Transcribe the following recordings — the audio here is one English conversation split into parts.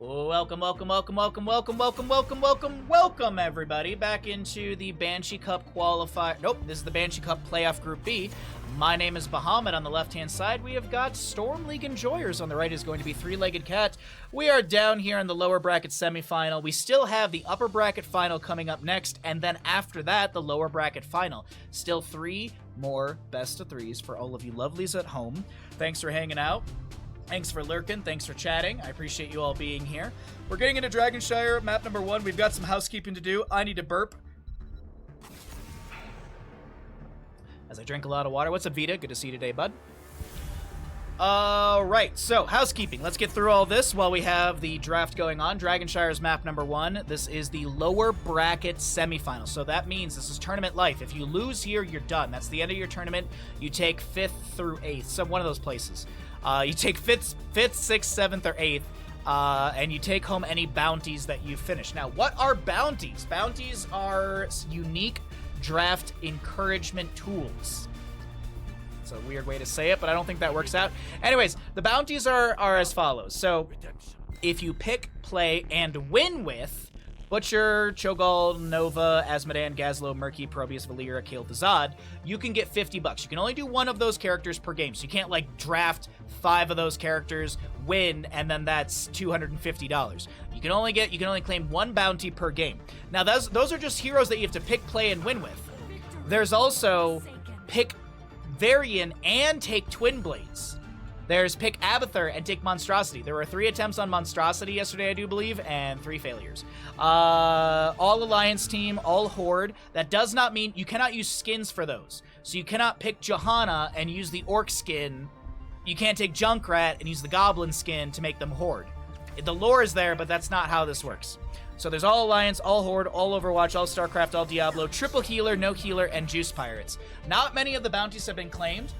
Welcome, everybody, back into the Banshee Cup qualifier. Nope, this is the Banshee Cup playoff Group B. My name is Bahamut. On the left-hand side, we have got Storm League Enjoyers. On the right is going to be Three-Legged Cat. We are down here in the lower bracket semifinal. We still have the upper bracket final coming up next, and then after that, the lower bracket final. Still 3 more best of 3s for all of you lovelies at home. Thanks for hanging out. Thanks for lurking. Thanks for chatting. I appreciate you all being here. We're getting into Dragonshire, map number 1. We've got some housekeeping to do. I need to burp as I drink a lot of water. What's up, Vita? Good to see you today, bud. Alright, so housekeeping. Let's get through all this while we have the draft going on. Dragonshire's map number 1. This is the lower bracket semifinal. So that means this is tournament life. If you lose here, you're done. That's the end of your tournament. You take 5th through 8th. So one of those places. You take 5th, 6th, 7th, or 8th, and you take home any bounties that you finish. Now, what are bounties? Bounties are unique draft encouragement tools. It's a weird way to say it, but I don't think that works out. Anyways, the bounties are as follows. So, if you pick, play, and win with Butcher, Cho'Gall, Nova, Azmodan, Gazlo, Murky, Probius, Valera, Kael, Dazad, you can get $50. You can only do one of those characters per game, so you can't, like, draft 5 of those characters, win, and then that's $250. You can only claim 1 bounty per game. Now, those are just heroes that you have to pick, play, and win with. There's also pick Varian and take Twin Blades. There's pick Abathur and take Monstrosity. There were 3 attempts on Monstrosity yesterday, I do believe, and 3 failures. All Alliance team, all Horde. That does not mean you cannot use skins for those. So you cannot pick Johanna and use the Orc skin. You can't take Junkrat and use the Goblin skin to make them Horde. The lore is there, but that's not how this works. So there's all Alliance, all Horde, all Overwatch, all StarCraft, all Diablo, triple healer, no healer, and Juice Pirates. Not many of the bounties have been claimed.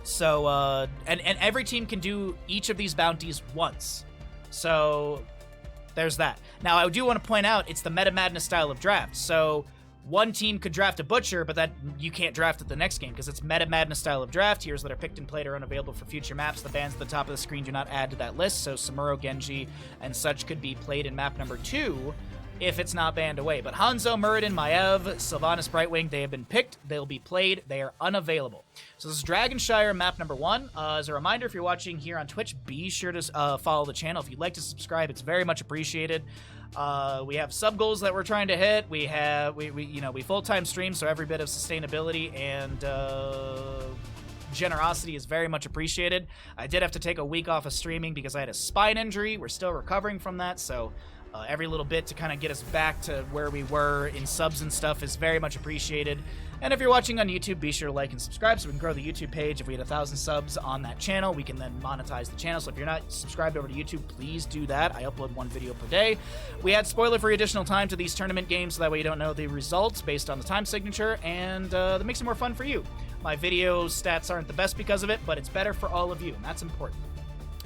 So, and every team can do each of these bounties once. So, there's that. Now, I do want to point out, it's the Meta Madness style of draft. So, one team could draft a Butcher, but that you can't draft it the next game, because it's Meta Madness style of draft. Heroes that are picked and played are unavailable for future maps. The bans at the top of the screen do not add to that list, so Samuro, Genji, and such could be played in map number 2, if it's not banned away. But Hanzo, Muradin, Maiev, Sylvanas, Brightwing, they have been picked. They'll be played. They are unavailable. So this is Dragonshire map number 1. As a reminder, if you're watching here on Twitch, be sure to follow the channel. If you'd like to subscribe, it's very much appreciated. We have sub goals that we're trying to hit. We full-time stream, so every bit of sustainability and generosity is very much appreciated. I did have to take a week off of streaming because I had a spine injury. We're still recovering from that, so every little bit to kind of get us back to where we were in subs and stuff is very much appreciated. And if you're watching on YouTube, be sure to like and subscribe so we can grow the YouTube page. If we hit 1,000 subs on that channel, we can then monetize the channel. So if you're not subscribed over to YouTube, please do that. I upload 1 video per day. We add spoiler-free additional time to these tournament games so that way you don't know the results based on the time signature, and that makes it more fun for you. My video stats aren't the best because of it, but it's better for all of you, and that's important.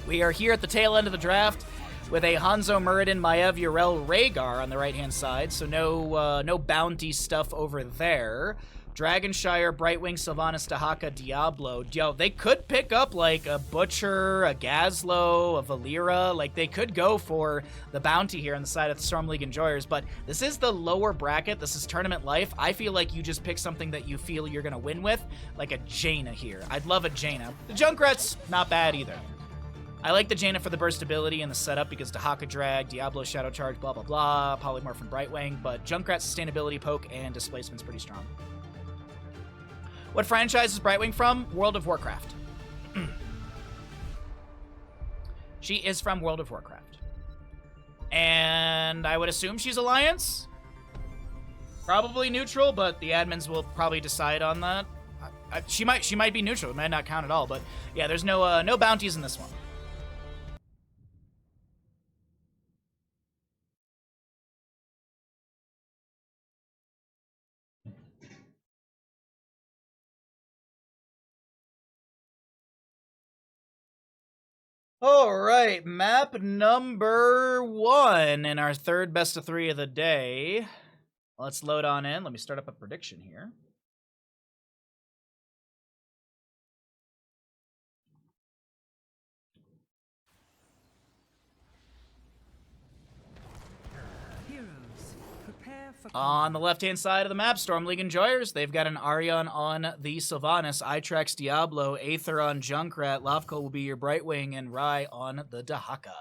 We are here at the tail end of the draft with a Hanzo, Muradin, Maiev, Yrel, Rhaegar on the right-hand side, so no bounty stuff over there. Dragonshire, Brightwing, Sylvanas, Dahaka, Diablo. Yo, they could pick up, like, a Butcher, a Gazlo, a Valera. Like, they could go for the bounty here on the side of the Storm League Enjoyers, but this is the lower bracket. This is tournament life. I feel like you just pick something that you feel you're going to win with, like a Jaina here. I'd love a Jaina. The Junkrat's not bad either. I like the Jaina for the burst ability and the setup because Dahaka Drag, Diablo Shadow Charge, blah, blah, blah, Polymorph and Brightwing, but Junkrat's sustainability, poke, and displacement's pretty strong. What franchise is Brightwing from? World of Warcraft. She is from World of Warcraft. And I would assume she's Alliance? Probably neutral, but the admins will probably decide on that. She might be neutral. It might not count at all, but yeah, there's no bounties in this one. All right, map number 1 in our 3rd best of 3 of the day. Let's load on in. Let me start up a prediction here. On the left-hand side of the map, Storm League Enjoyers, they've got an Arion on the Sylvanas, Itrax Diablo, Aether on Junkrat, Lavko will be your Brightwing, and Rai on the Dahaka.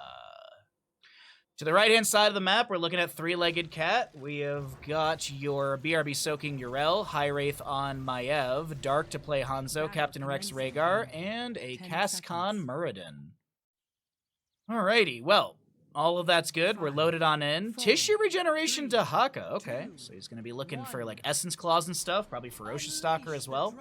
To the right-hand side of the map, we're looking at Three-Legged Cat. We have got your BRB Soaking Yrel, High Wraith on Maiev, Dark to play Hanzo, Captain Rex Rhaegar, and a Cascon Muradin. Alrighty, well, all of that's good. We're loaded on in. Tissue Regeneration Dahaka. Okay, so he's going to be looking for, like, Essence Claws and stuff. Probably Ferocious Stalker as well.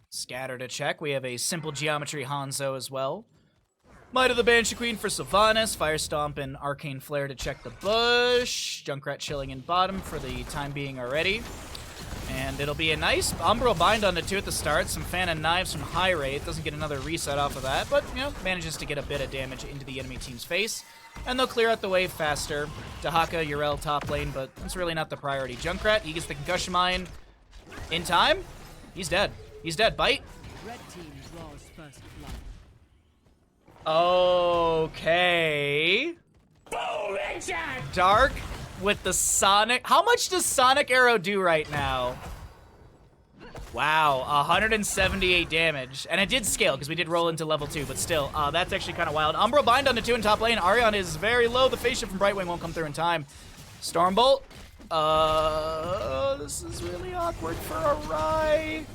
Scatter to check. We have a Simple Geometry Hanzo as well. Might of the Banshee Queen for Sylvanas. Fire Stomp and Arcane Flare to check the bush. Junkrat chilling in bottom for the time being already. And it'll be a nice Umbral Bind on the 2 at the start. Some Fan and Knives from High Wraith. Doesn't get another reset off of that, but, you know, manages to get a bit of damage into the enemy team's face. And they'll clear out the wave faster. Dahaka, Yrel top lane, but that's really not the priority. Junkrat, he gets the Concussion Mine in time. He's dead. He's dead. Bite. Red team draws first blood. Okay. Dark with the Sonic. How much does Sonic Arrow do right now? Wow, 178 damage. And it did scale because we did roll into level 2, but still, that's actually kind of wild. Umbral Bind on the 2 in top lane. Arion is very low. The face shift from Brightwing won't come through in time. Stormbolt. This is really awkward for a Rai.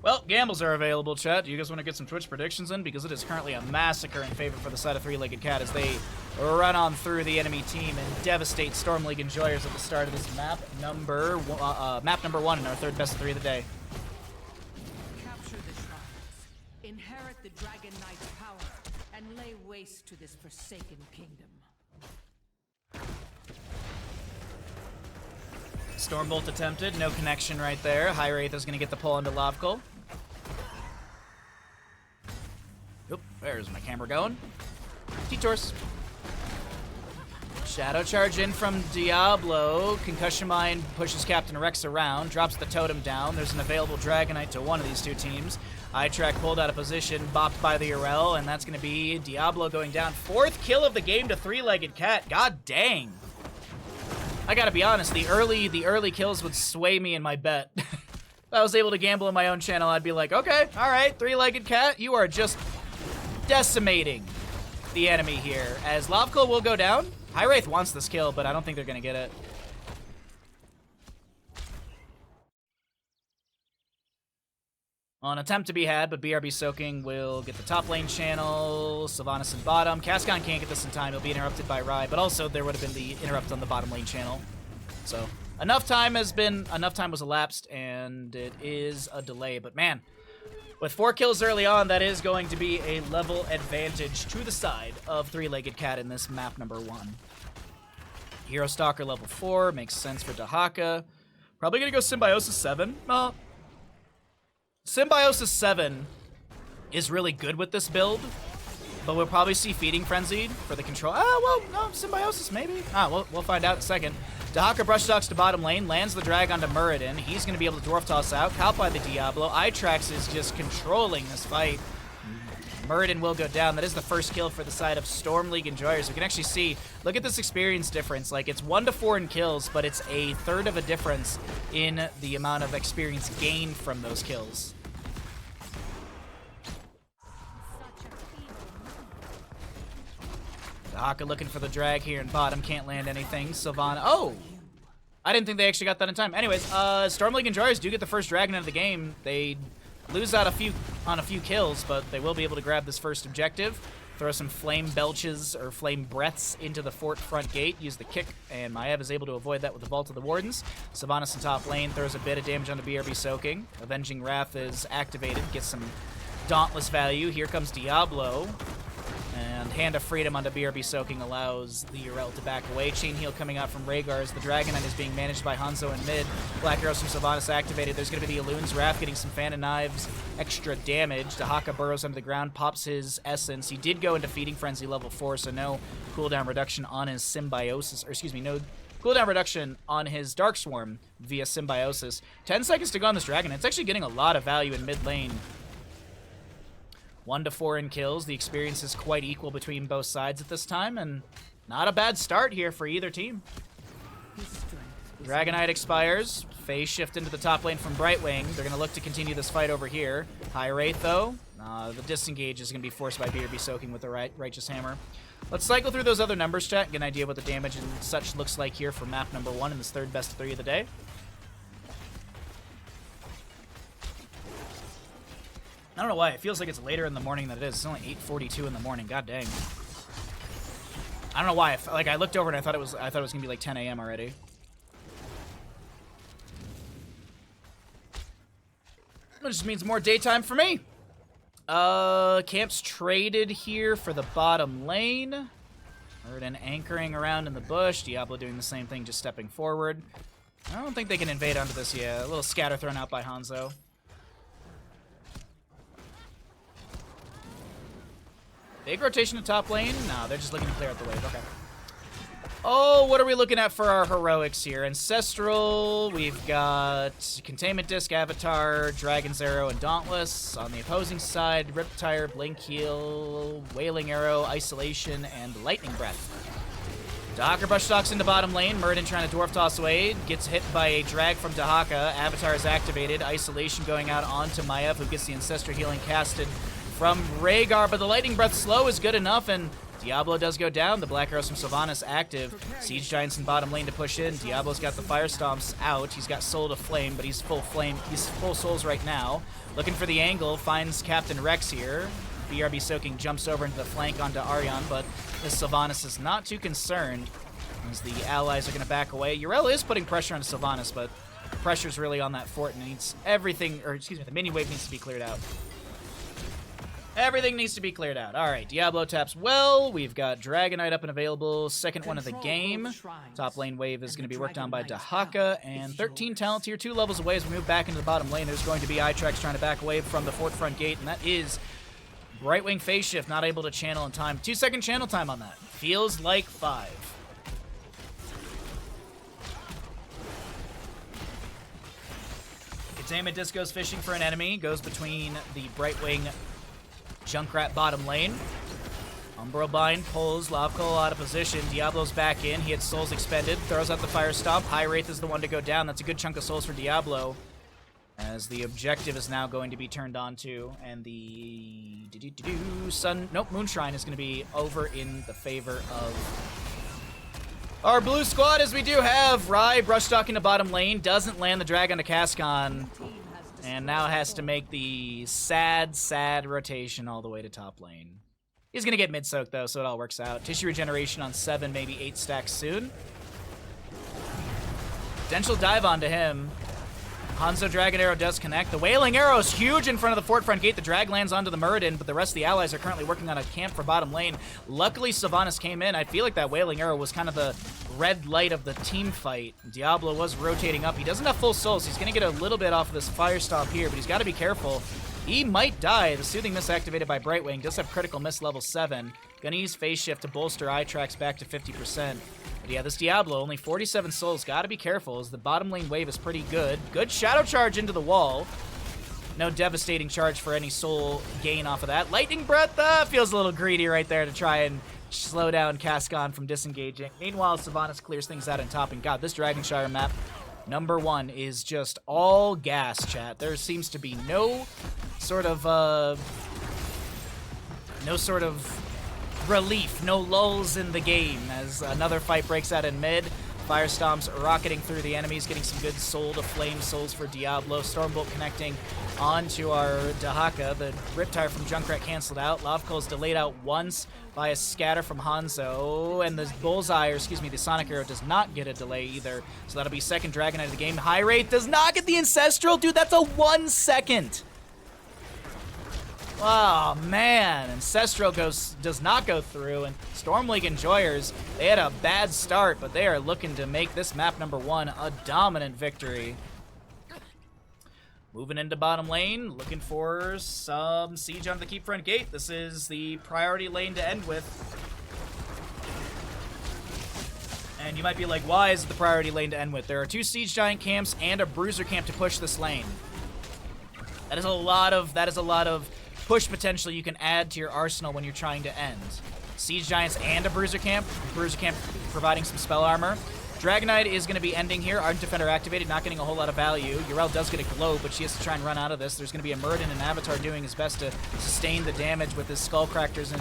Well, gambles are available, chat. Do you guys want to get some Twitch predictions in? Because it is currently a massacre in favor for the side of Three-Legged Cat as they run on through the enemy team and devastate Storm League Enjoyers at the start of this map number 1 in our third best of 3 of the day. Capture the shrines, inherit the Dragon Knight's power, and lay waste to this forsaken kingdom. Stormbolt attempted, no connection right there. High Wraith is going to get the pull into Lavkol. Oop, where's my camera going? Detours. Shadow Charge in from Diablo. Concussion Mine pushes Captain Rex around, drops the totem down. There's an available Dragonite to one of these two teams. Itrack pulled out of position, bopped by the Yrel, and that's going to be Diablo going down. 4th kill of the game to Three-Legged Cat. God dang. I gotta be honest, the early kills would sway me in my bet. If I was able to gamble in my own channel, I'd be like, okay, all right, Three-Legged Cat, you are just decimating the enemy here. As Lavkol will go down. High Wraith wants this kill, but I don't think they're gonna get it. An attempt to be had, but BRB Soaking will get the top lane channel. Sylvanas in bottom. Cascon can't get this in time. He'll be interrupted by Rai, but also there would have been the interrupt on the bottom lane channel. So enough time was elapsed, and it is a delay. But man, with 4 kills early on, that is going to be a level advantage to the side of Three-Legged Cat in this map number 1. Hero Stalker level 4 makes sense for Dahaka. Probably gonna go Symbiosis 7. Symbiosis 7 is really good with this build, but we'll probably see Feeding Frenzied for the control. Well, no, Symbiosis maybe. We'll find out in a second. Dahaka brush talks to bottom lane, lands the drag onto Muradin. He's going to be able to Dwarf Toss out, caught by the Diablo. Itrax is just controlling this fight. Muradin will go down. That is the first kill for the side of Storm League Enjoyers. We can actually see, look at this experience difference. Like, it's 1 to 4 in kills, but it's a third of a difference in the amount of experience gained from those kills. Dahaka looking for the drag here in bottom, can't land anything. Sylvana, oh! I didn't think they actually got that in time. Anyways, Storm League Enjoyers do get the first dragon out of the game. They lose out on a few kills, but they will be able to grab this first objective. Throw some flame belches or flame breaths into the fort front gate. Use the kick, and Maiev is able to avoid that with the Vault of the Wardens. Sylvanas in top lane throws a bit of damage on the BRB Soaking. Avenging Wrath is activated, gets some Dauntless value. Here comes Diablo. And Hand of Freedom onto BRB Soaking allows the Yrel to back away. Chain Heal coming out from Rhaegar as the Dragonite is being managed by Hanzo in mid. Black Arrows from Sylvanas activated. There's going to be the Elune's Wrath getting some Fan and Knives extra damage. Dahaka burrows under the ground, pops his Essence. He did go into Feeding Frenzy level 4, so no cooldown reduction on his Symbiosis, or excuse me, no cooldown reduction on his Dark Swarm via Symbiosis. 10 seconds to go on this Dragon. It's actually getting a lot of value in mid lane. 1 to 4 in kills. The experience is quite equal between both sides at this time, and not a bad start here for either team. Dragonite expires. Phase shift into the top lane from Brightwing. They're going to look to continue this fight over here. High rate, though. The disengage is going to be forced by BRB soaking with the Righteous Hammer. Let's cycle through those other numbers, chat, get an idea what the damage and such looks like here for map number 1 in this third best of 3 of the day. I don't know why. It feels like it's later in the morning than it is. It's only 8:42 in the morning. God dang. I don't know why. I looked over and I thought it was gonna be like 10 a.m. already. That just means more daytime for me. Camps traded here for the bottom lane. Erden anchoring around in the bush. Diablo doing the same thing, just stepping forward. I don't think they can invade onto this yet. A little scatter thrown out by Hanzo. Big rotation to top lane? No, they're just looking to clear out the wave. Okay. Oh, what are we looking at for our heroics here? Ancestral, we've got Containment Disc, Avatar, Dragon's Arrow, and Dauntless. On the opposing side, Riptire, Blink Heal, Wailing Arrow, Isolation, and Lightning Breath. Dahaka brush stalks into bottom lane. Muradin trying to dwarf toss away. Gets hit by a drag from Dahaka. Avatar is activated. Isolation going out onto Maiev, who gets the Ancestral Healing casted from Rhaegar, but the Lightning Breath slow is good enough, and Diablo does go down. The Black Arrows from Sylvanas active. Siege Giants in bottom lane to push in. Diablo's got the Fire Stomps out. He's got Soul to Flame, but he's full flame. He's full souls right now. Looking for the angle, finds Captain Rex here. BRB soaking jumps over into the flank onto Aryan, but this Sylvanas is not too concerned as the allies are going to back away. Yrel is putting pressure on Sylvanas, but the pressure's really on that fort, and it needs everything, or excuse me, the minion wave needs to be cleared out. Everything needs to be cleared out. All right, Diablo taps well. We've got Dragonite up and available. Second one of the game. Top lane wave is going to be worked on by Dahaka. And 13 talent tier 2 levels away as we move back into the bottom lane. There's going to be Itrax trying to back away from the fort front gate. And that is Brightwing phase shift, not able to channel in time. 2-second channel time on that. Feels like 5. Containment Disc goes fishing for an enemy. Goes between the Brightwing Junkrat bottom lane. Umbral Bind pulls Lavcoil out of position. Diablo's back in. He hits Souls Expended. Throws out the Fire Stomp. High Wraith is the one to go down. That's a good chunk of souls for Diablo, as the objective is now going to be turned on to. And the Moonshrine is going to be over in the favor of our blue squad, as we do have Rai brushstalking to bottom lane. Doesn't land the drag onto Cascon. And now has to make the sad, sad rotation all the way to top lane. He's going to get mid-soak, though, so it all works out. Tissue regeneration on 7, maybe 8 stacks soon. Potential dive onto him. Hanzo Dragon Arrow does connect. The Wailing Arrow is huge in front of the fort front gate. The drag lands onto the Muradin, but the rest of the allies are currently working on a camp for bottom lane. Luckily, Sylvanas came in. I feel like that Wailing Arrow was kind of the red light of the team fight. Diablo was rotating up. He doesn't have full souls. He's going to get a little bit off of this Fire Stomp here, but he's got to be careful. He might die. The Soothing Mist activated by Brightwing does have critical miss level 7. Gonna use Phase Shift to bolster Itrax back to 50%. But yeah, this Diablo, only 47 souls. Gotta be careful, as the bottom lane wave is pretty good. Good Shadow Charge into the wall. No devastating charge for any soul gain off of that. Lightning Breath feels a little greedy right there to try and slow down Cascon from disengaging. Meanwhile, Sylvanas clears things out in top. And God, this Dragonshire map, number 1, is just all gas, chat. There seems to be no sort of relief, no lulls in the game as another fight breaks out in mid. Fire Stomps rocketing through the enemies, getting some good soul to flame souls for Diablo. Stormbolt connecting onto our Dahaka. The Riptire from Junkrat canceled out. Lavcoil's delayed out once by a scatter from Hanzo. And the Bullseye, or excuse me, the Sonic Arrow does not get a delay either. So that'll be second Dragonite of the game. High Wraith does not get the Ancestral. Dude, that's a 1 second. Oh, man. Ancestral does not go through, and Storm League Enjoyers, they had a bad start, but they are looking to make this map number 1 a dominant victory. Moving into bottom lane, looking for some siege on the keep front gate. This is the priority lane to end with. And you might be like, why is it the priority lane to end with? There are 2 Siege Giant camps and a Bruiser camp to push this lane. That is a lot of push potential you can add to your arsenal when you're trying to end. Siege Giants and a Bruiser camp providing some spell armor. Dragon Knight is going to be ending here. Ardent Defender activated, not getting a whole lot of value. Yrel does get a glow, but she has to try and run out of this. There's going to be a Muradin and Avatar doing his best to sustain the damage with his Skullcrackers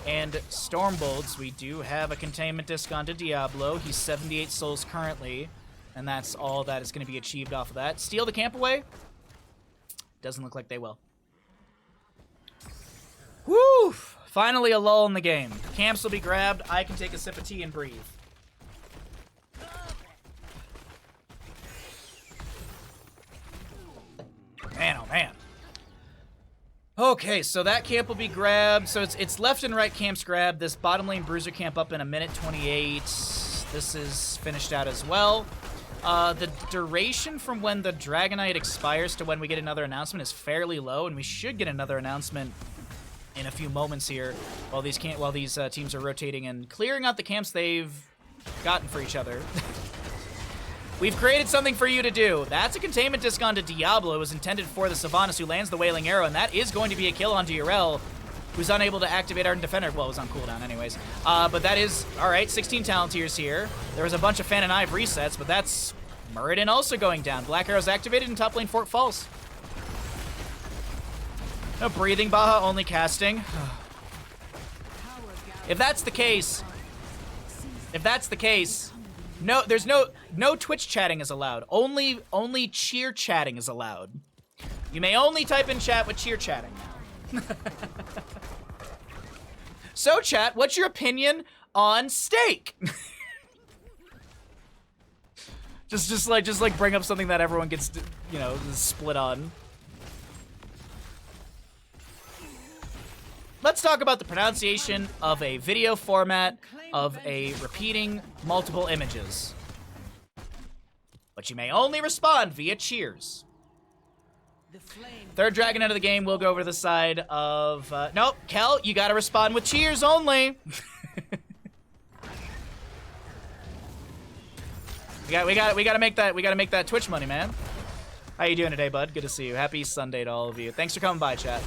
and Stormbolts. We do have a containment disc onto Diablo. He's 78 souls currently, and that's all that is going to be achieved off of that. Steal the camp away? Doesn't look like they will. Woo! Finally a lull in the game. Camps will be grabbed. I can take a sip of tea and breathe. Man, oh man. Okay, so that camp will be grabbed. So it's left and right camps grabbed. This bottom lane Bruiser camp up in a minute 28. This is finished out as well. The duration from when the Dragon Knight expires to when we get another announcement is fairly low, and we should get another announcement in a few moments here while these teams are rotating and clearing out the camps they've gotten for each other. We've created something for you to do. That's a containment disc onto Diablo. It was intended for the Sylvanas, who lands the Wailing Arrow, and that is going to be a kill onto Yrel, who's unable to activate Ardent Defender. Well, it was on cooldown anyways. But that is, all right, 16 talent tiers here. There was a bunch of Fan and Ive resets, but that's Muradin also going down. Black Arrow's activated and top lane Fort falls. No breathing, Baha, only casting. If that's the case, no, there's no Twitch chatting is allowed. Only cheer chatting is allowed. You may only type in chat with cheer chatting now. So chat, what's your opinion on steak? just like bring up something that everyone gets, you know, split on. Let's talk about the pronunciation of a video format of a repeating multiple images. But you may only respond via cheers. Third dragon out of the game will go over to the side of nope, Kel, you gotta respond with cheers only. we gotta make that Twitch money, man. How you doing today, bud? Good to see you. Happy Sunday to all of you. Thanks for coming by, chat.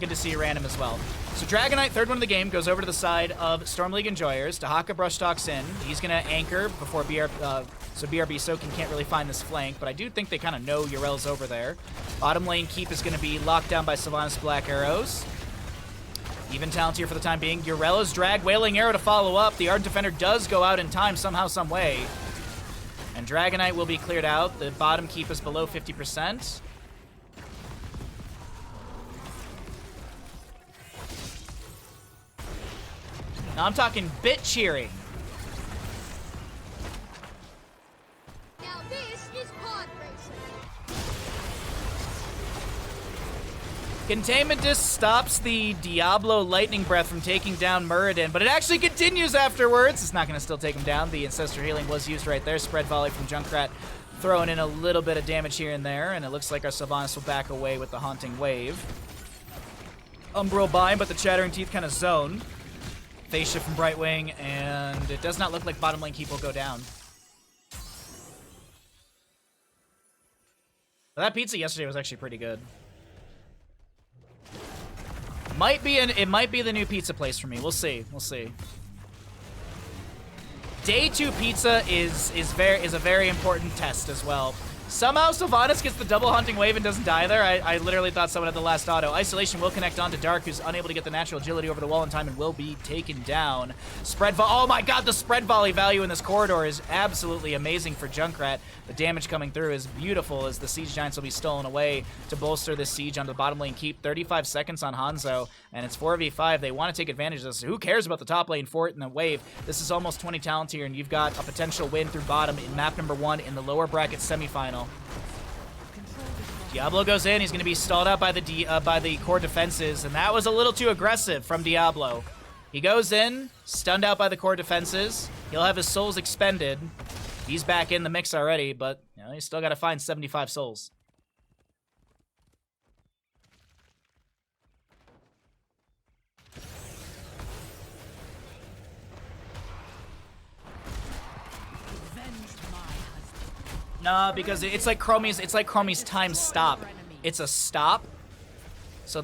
Good to see you random as well. So Dragon Knight, third one of the game, goes over to the side of Storm League Enjoyers. Dahaka brush talks in. He's gonna anchor before so BRB Soaking can't really find this flank, but I do think they kind of know Yrel's over there. Bottom lane keep is gonna be locked down by Sylvanas Black Arrows. Even talent here for the time being. Yrela's drag Wailing Arrow to follow up. The Ardent Defender does go out in time somehow, some way. And Dragon Knight will be cleared out. The bottom keep is below 50%. Now I'm talking bit cheering. Now this is pod racing. Containment Disc stops the Diablo Lightning Breath from taking down Muradin, but it actually continues afterwards. It's not going to still take him down. The Ancestor Healing was used right there. Spread Volley from Junkrat throwing in a little bit of damage here and there, and it looks like our Sylvanas will back away with the Haunting Wave. Umbral Bind, but the Chattering Teeth kind of zone. Phase shift from Brightwing, and it does not look like bottom lane keep will go down. But that pizza yesterday was actually pretty good. It might be the new pizza place for me. We'll see. We'll see. Day 2 pizza is a very important test as well. Somehow Sylvanas gets the double Haunting Wave and doesn't die there. I literally thought someone had the last auto. Isolation will connect onto Dark, who's unable to get the natural agility over the wall in time and will be taken down. Oh my god, the spread volley value in this corridor is absolutely amazing for Junkrat. The damage coming through is beautiful as the Siege Giants will be stolen away to bolster this siege onto the bottom lane keep. 35 seconds on Hanzo, and it's 4v5. They want to take advantage of this. Who cares about the top lane fort and the wave? This is almost 20 talents here, and you've got a potential win through bottom in map number 1 in the lower bracket semifinal. Diablo goes in. He's going to be stalled out by the core defenses, and that was a little too aggressive from Diablo. He goes in, stunned out by the core defenses. He'll have his souls expended. He's back in the mix already, but you know, he's still got to find 75 souls. No, because it's like Chromie's time stop. It's a stop. So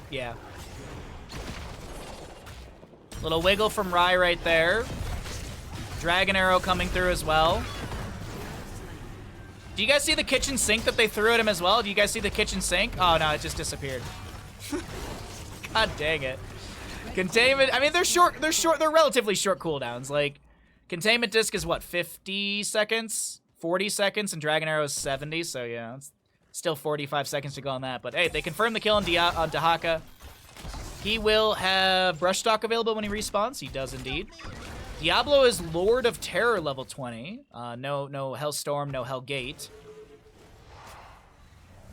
yeah. Little wiggle from Rai right there. Dragon Arrow coming through as well. Do you guys see the kitchen sink that they threw at him as well? Do you guys see the kitchen sink? Oh no, it just disappeared. God dang it. Containment, I mean, they're relatively short cooldowns. Like, Containment Disc is what, 50 seconds? 40 seconds, and Dragon Arrow is 70, so yeah, it's still 45 seconds to go on that. But hey, they confirmed the kill on Dahaka. He will have Brush Stock available when he respawns. He does indeed. Diablo is Lord of Terror level 20. No Hellstorm, no Hellgate.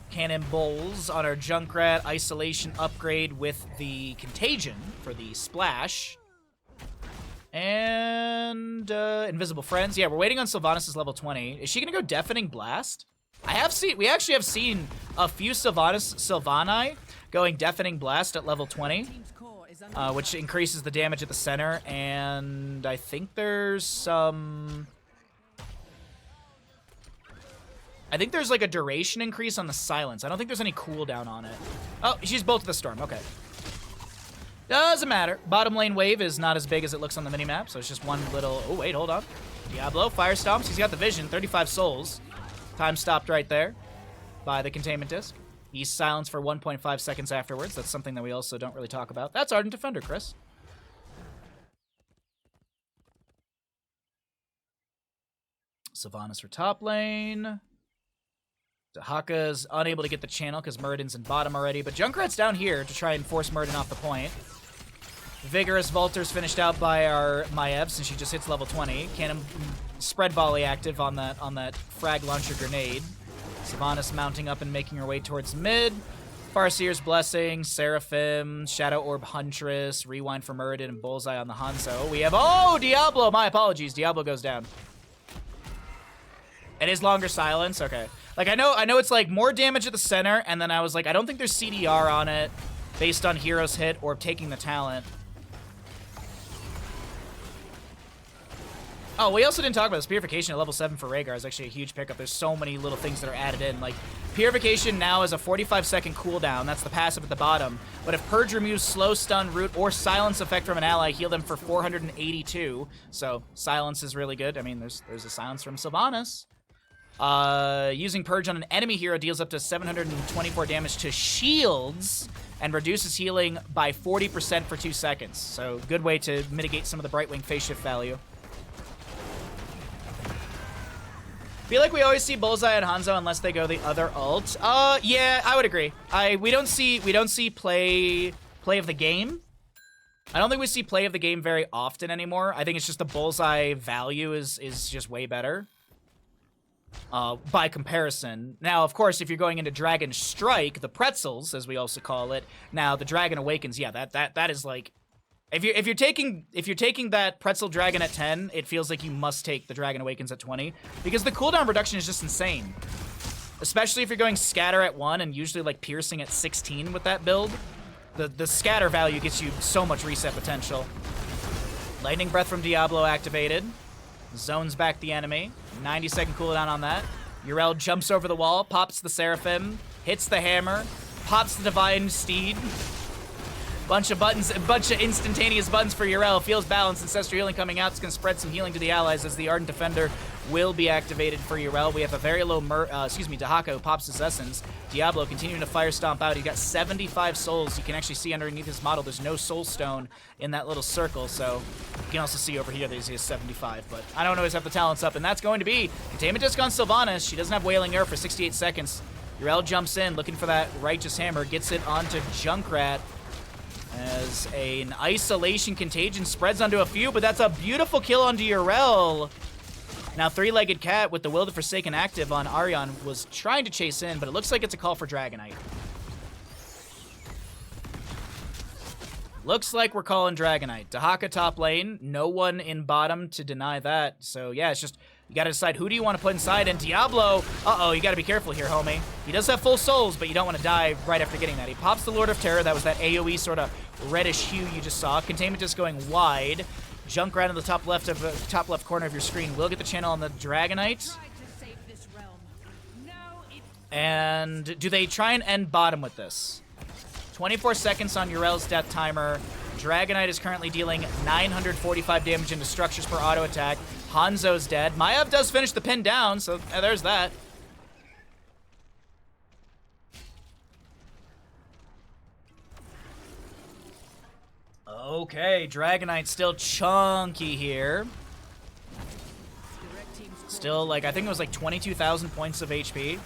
Cannon Bowls on our Junkrat Isolation upgrade with the Contagion for the Splash. And Invisible Friends. Yeah, we're waiting on Sylvanas' level 20. Is she gonna go Deafening Blast? We actually have seen a few Sylvani going Deafening Blast at level 20, which increases the damage at the center, and I think there's some... I think there's like a duration increase on the Silence. I don't think there's any cooldown on it. Oh, she's Bolt to the Storm, okay. Doesn't matter. Bottom lane wave is not as big as it looks on the minimap, so it's just one little... Oh, wait, hold on. Diablo, Fire Stomps, he's got the vision, 35 souls. Time stopped right there by the Containment Disc. He's silenced for 1.5 seconds afterwards. That's something that we also don't really talk about. That's Ardent Defender, Chris. Sylvanas for top lane. Dahaka's unable to get the channel because Muradin's in bottom already, but Junkrat's down here to try and force Muradin off the point. Vigorous Volter's finished out by our Maiev since she just hits level 20. Cannon Spread Volley active on that Frag Launcher Grenade. Sylvanas mounting up and making her way towards mid. Farseer's Blessing, Seraphim, Shadow Orb Huntress, Rewind for Muradin, and Bullseye on the Hanzo. We have... Oh, Diablo! My apologies. Diablo goes down. It is longer silence? Okay. Like, I know it's, like, more damage at the center, and then I was like, I don't think there's CDR on it based on Hero's Hit or taking the talent. Oh, we also didn't talk about this. Purification at level 7 for Rhaegar is actually a huge pickup. There's so many little things that are added in. Like, Purification now is a 45-second cooldown. That's the passive at the bottom. But if Purge removes Slow, Stun, Root, or Silence effect from an ally, heal them for 482. So, Silence is really good. I mean, there's a Silence from Sylvanas. Using Purge on an enemy hero deals up to 724 damage to shields and reduces healing by 40% for 2 seconds. So, good way to mitigate some of the Brightwing phase shift value. Feel like we always see Bullseye and Hanzo unless they go the other ult. Yeah, I would agree. We don't see play of the game. I don't think we see play of the game very often anymore. I think it's just the Bullseye value is just way better. By comparison. Now, of course, if you're going into Dragon Strike, the pretzels, as we also call it, now the Dragon Awakens, yeah, that is like... If you're taking that Pretzel Dragon at 10, it feels like you must take the Dragon Awakens at 20, because the cooldown reduction is just insane. Especially if you're going Scatter at 1 and usually like Piercing at 16 with that build. The Scatter value gets you so much reset potential. Lightning Breath from Diablo activated. Zones back the enemy. 90-second cooldown on that. Yrel jumps over the wall, pops the Seraphim, hits the hammer, pops the Divine Steed. Bunch of buttons, a bunch of instantaneous buttons for Yrel. Feels balanced. Ancestral Healing coming out. It's going to spread some healing to the allies as the Ardent Defender will be activated for Yrel. We have a very low, Dahaka who pops his Essence. Diablo continuing to Fire Stomp out. He got 75 souls. You can actually see underneath his model there's no Soul Stone in that little circle. So you can also see over here that he has 75. But I don't always have the talents up. And that's going to be Containment Disc on Sylvanas. She doesn't have Wailing Air for 68 seconds. Yrel jumps in looking for that Righteous Hammer. Gets it onto Junkrat. As an Isolation Contagion spreads onto a few, but that's a beautiful kill onto Yrel. Now, Three-Legged Cat with the Will to Forsaken active on Arion was trying to chase in, but it looks like it's a call for Dragonite. Looks like we're calling Dragonite. Dahaka top lane, no one in bottom to deny that. So, yeah, it's just... You gotta decide who do you want to put inside, and Diablo, uh-oh, you gotta be careful here, homie. He does have full souls, but you don't want to die right after getting that. He pops the Lord of Terror, that was that AoE sort of reddish hue you just saw. Containment just going wide. Junkrat in the top left corner of your screen will get the channel on the Dragonite. And do they try and end bottom with this? 24 seconds on Urel's death timer. Dragonite is currently dealing 945 damage into structures per auto attack. Hanzo's dead. Maiev does finish the pin down, so there's that. Okay, Dragonite's still chunky here. Still, like, I think it was like 22,000 points of HP.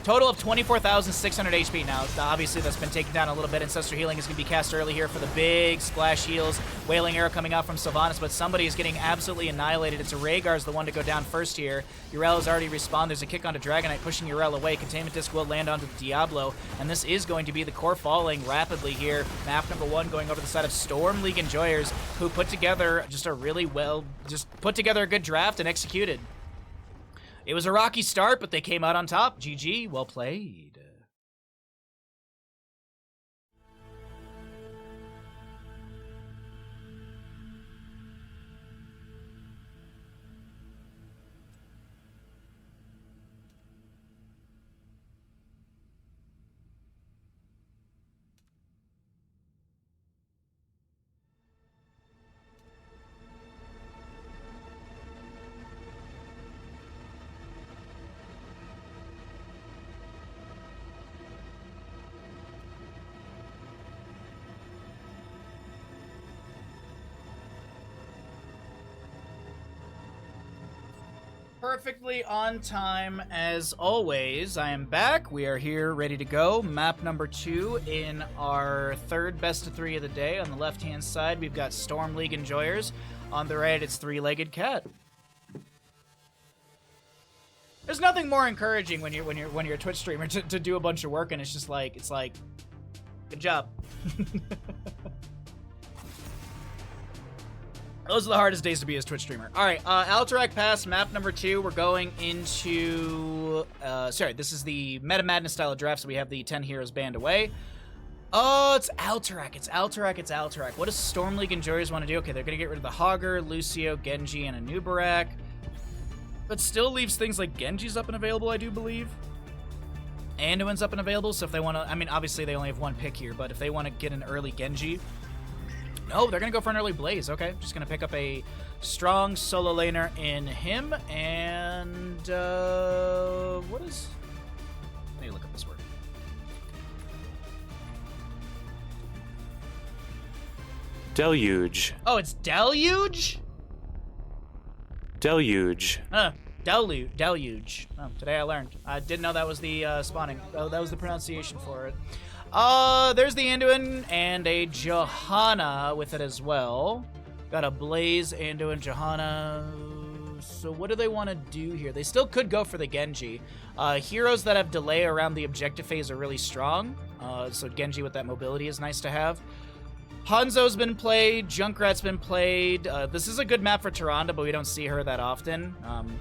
Total of 24,600 HP now. Obviously, that's been taken down a little bit. Ancestor Healing is going to be cast early here for the big splash heals. Wailing Arrow coming out from Sylvanas, but somebody is getting absolutely annihilated. It's Rhaegar's the one to go down first here. Urel has already respawned. There's a kick onto Dragonite, pushing Urel away. Containment Disc will land onto the Diablo, and this is going to be the core falling rapidly here. Map number 1 going over the side of Storm League Enjoyers, who put together just a really put together a good draft and executed. It was a rocky start, but they came out on top. GG, well played. Perfectly on time as always. I am back. We are here ready to go. Map number 2 in our third best of 3 of the day. On the left-hand side, we've got Storm League Enjoyers. On the right, it's Three-Legged Cat. There's nothing more encouraging when you're a Twitch streamer to do a bunch of work and it's like good job. Those are the hardest days to be as Twitch streamer. All right, Alterac Pass, map number 2. We're going into... sorry, this is the Meta Madness style of draft, so we have the 10 heroes banned away. Oh, it's Alterac. It's Alterac. It's Alterac. What does Storm League Enjoyers want to do? Okay, they're going to get rid of the Hogger, Lucio, Genji, and Anubarak. But still leaves things like Genji's up and available, I do believe. Anduin's up and available, so if they want to... I mean, obviously they only have one pick here, but if they want to get an early Genji... No, they're going to go for an early Blaze. Okay, just going to pick up a strong solo laner in him. And, what is... Let me look up this word. Deluge. Oh, it's Deluge? Deluge. Deluge. Oh, today I learned. I didn't know that was the spawning. Oh, that was the pronunciation for it. There's the Anduin and a Johanna with it as well. Got a Blaze, Anduin, Johanna. So what do they want to do here? They still could go for the Genji. Heroes that have delay around the objective phase are really strong. So Genji with that mobility is nice to have. Hanzo's been played, Junkrat's been played. This is a good map for Tyrande, but we don't see her that often,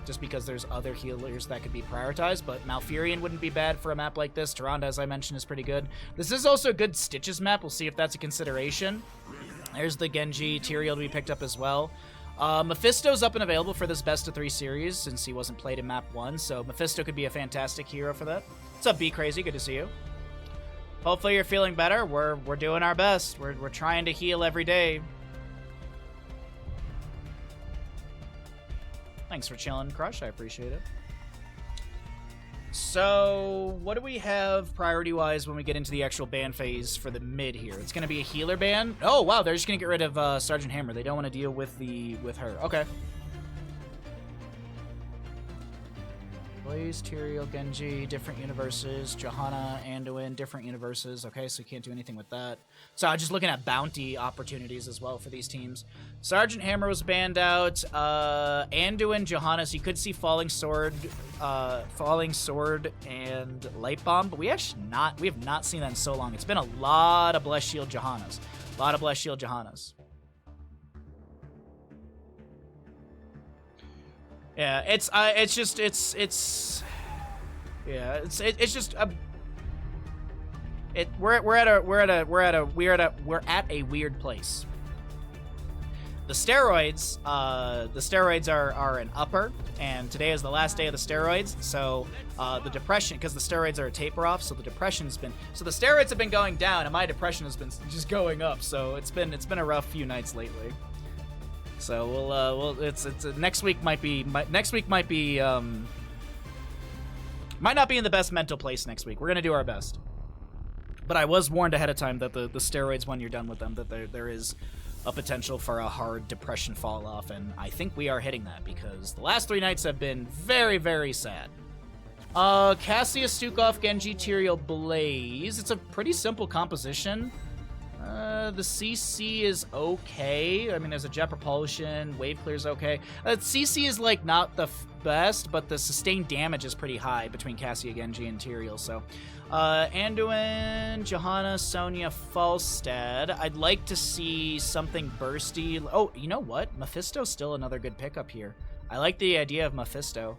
just because there's other healers that could be prioritized, but Malfurion wouldn't be bad for a map like this. Tyrande, as I mentioned, is pretty good. This is also a good Stitches map. We'll see if that's a consideration. There's the Genji, Tyrael to be picked up as well. Mephisto's up and available for this best of 3 series, since he wasn't played in map 1, so Mephisto could be a fantastic hero for that. What's up, Be Crazy? Good to see you. Hopefully you're feeling better. We're doing our best. We're trying to heal every day. Thanks for chilling, Crush. I appreciate it. So, what do we have priority-wise when we get into the actual ban phase for the mid here? It's going to be a healer ban. Oh, wow, they're just going to get rid of Sergeant Hammer. They don't want to deal with her. Okay. Blaze, Tyrael, Genji, different universes. Johanna, Anduin, different universes. Okay, so you can't do anything with that. So I'm just looking at bounty opportunities as well for these teams. Sergeant Hammer was banned out. Anduin, Johanna, so you could see Falling Sword and Light Bomb, but we have not seen that in so long. It's been a lot of Blessed Shield Johannas. A lot of Blessed Shield Johannas. Yeah, it's just we're at a weird place. the steroids are an upper, and today is the last day of the steroids, so the depression, because the steroids are a taper off, so the steroids have been going down, and my depression has been just going up, so it's been a rough few nights lately. So next week might not be in the best mental place next week. We're gonna do our best. But I was warned ahead of time that the steroids, when you're done with them, that there is a potential for a hard depression fall off, and I think we are hitting that because the last 3 nights have been very, very sad. Cassia, Stukov, Genji, Tyrael, Blaze. It's a pretty simple composition. The CC is okay. I mean, there's a jet propulsion. Wave clear's okay. CC is, like, not the best, but the sustained damage is pretty high between Cassia, Genji, and Tyrael, so... Anduin, Johanna, Sonya, Falstad. I'd like to see something bursty. Oh, you know what? Mephisto's still another good pickup here. I like the idea of Mephisto.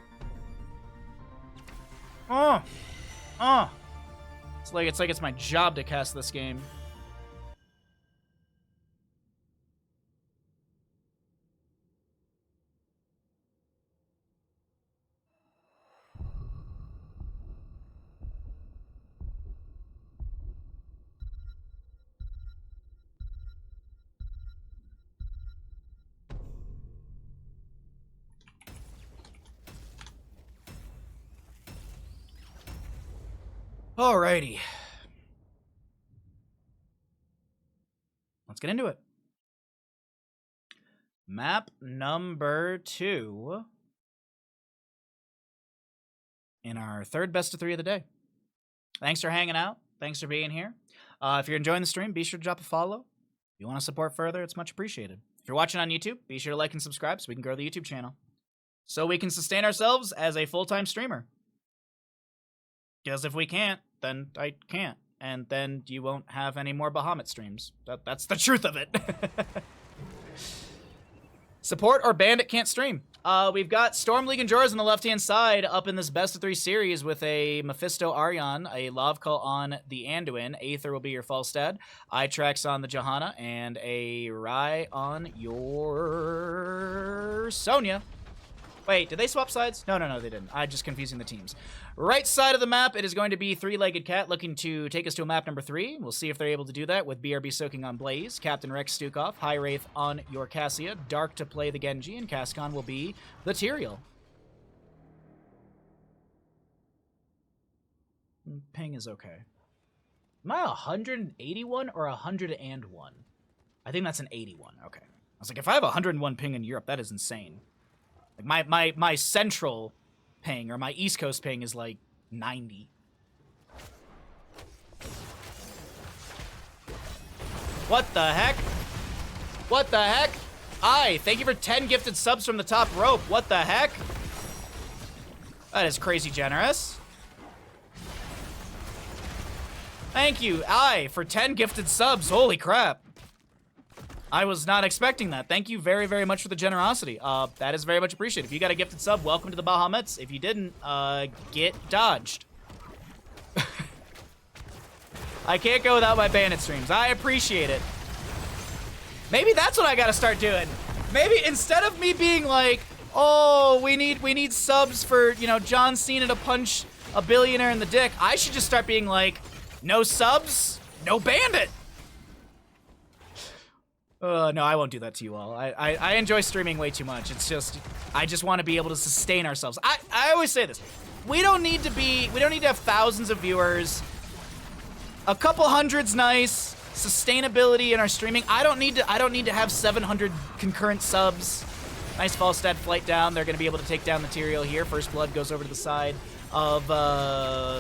It's like it's my job to cast this game. Alrighty. Let's get into it. Map number 2 in our third best of 3 of the day. Thanks for hanging out. Thanks for being here. If you're enjoying the stream, be sure to drop a follow. If you want to support further, it's much appreciated. If you're watching on YouTube, be sure to like and subscribe so we can grow the YouTube channel. So we can sustain ourselves as a full-time streamer. Because if we can't, then I can't. And then you won't have any more Bahamut streams. That's the truth of it. Support or Bandit can't stream. We've got Storm League and Jorahs on the left-hand side up in this best of 3 series with a Mephisto Aryan, a Lovekull on the Anduin, Aether will be your Falstad, Itrax on the Johanna, and a Rai on your Sonya. Wait, did they swap sides? No, they didn't. I'm just confusing the teams. Right side of the map, it is going to be 3-Legged Cat looking to take us to a map number 3. We'll see if they're able to do that with BRB soaking on Blaze, Captain Rex Stukov, High Wraith on your Cassia, Dark to play the Genji, and Cascon will be the Tyrael. Ping is okay. Am I 181 or 101? I think that's an 81. Okay. I was like, if I have 101 ping in Europe, that is insane. Like my central ping or my East Coast ping is like 90. What the heck? What the heck? Thank you for 10 gifted subs from the top rope. What the heck? That is crazy generous. Thank you, for 10 gifted subs. Holy crap. I was not expecting that. Thank you very, very much for the generosity. That is very much appreciated. If you got a gifted sub, welcome to the Bahamuts. If you didn't, get dodged. I can't go without my Bandit streams. I appreciate it. Maybe that's what I gotta start doing. Maybe instead of me being like, oh, we need subs for, you know, John Cena to punch a billionaire in the dick, I should just start being like, no subs, no Bandit. No, I won't do that to you all. I enjoy streaming way too much. It's just, I just want to be able to sustain ourselves. I always say this. We don't need to have thousands of viewers. A couple hundred's nice. Sustainability in our streaming. I don't need to have 700 concurrent subs. Nice Falstad flight down. They're going to be able to take down the Tyrael here. First Blood goes over to the side of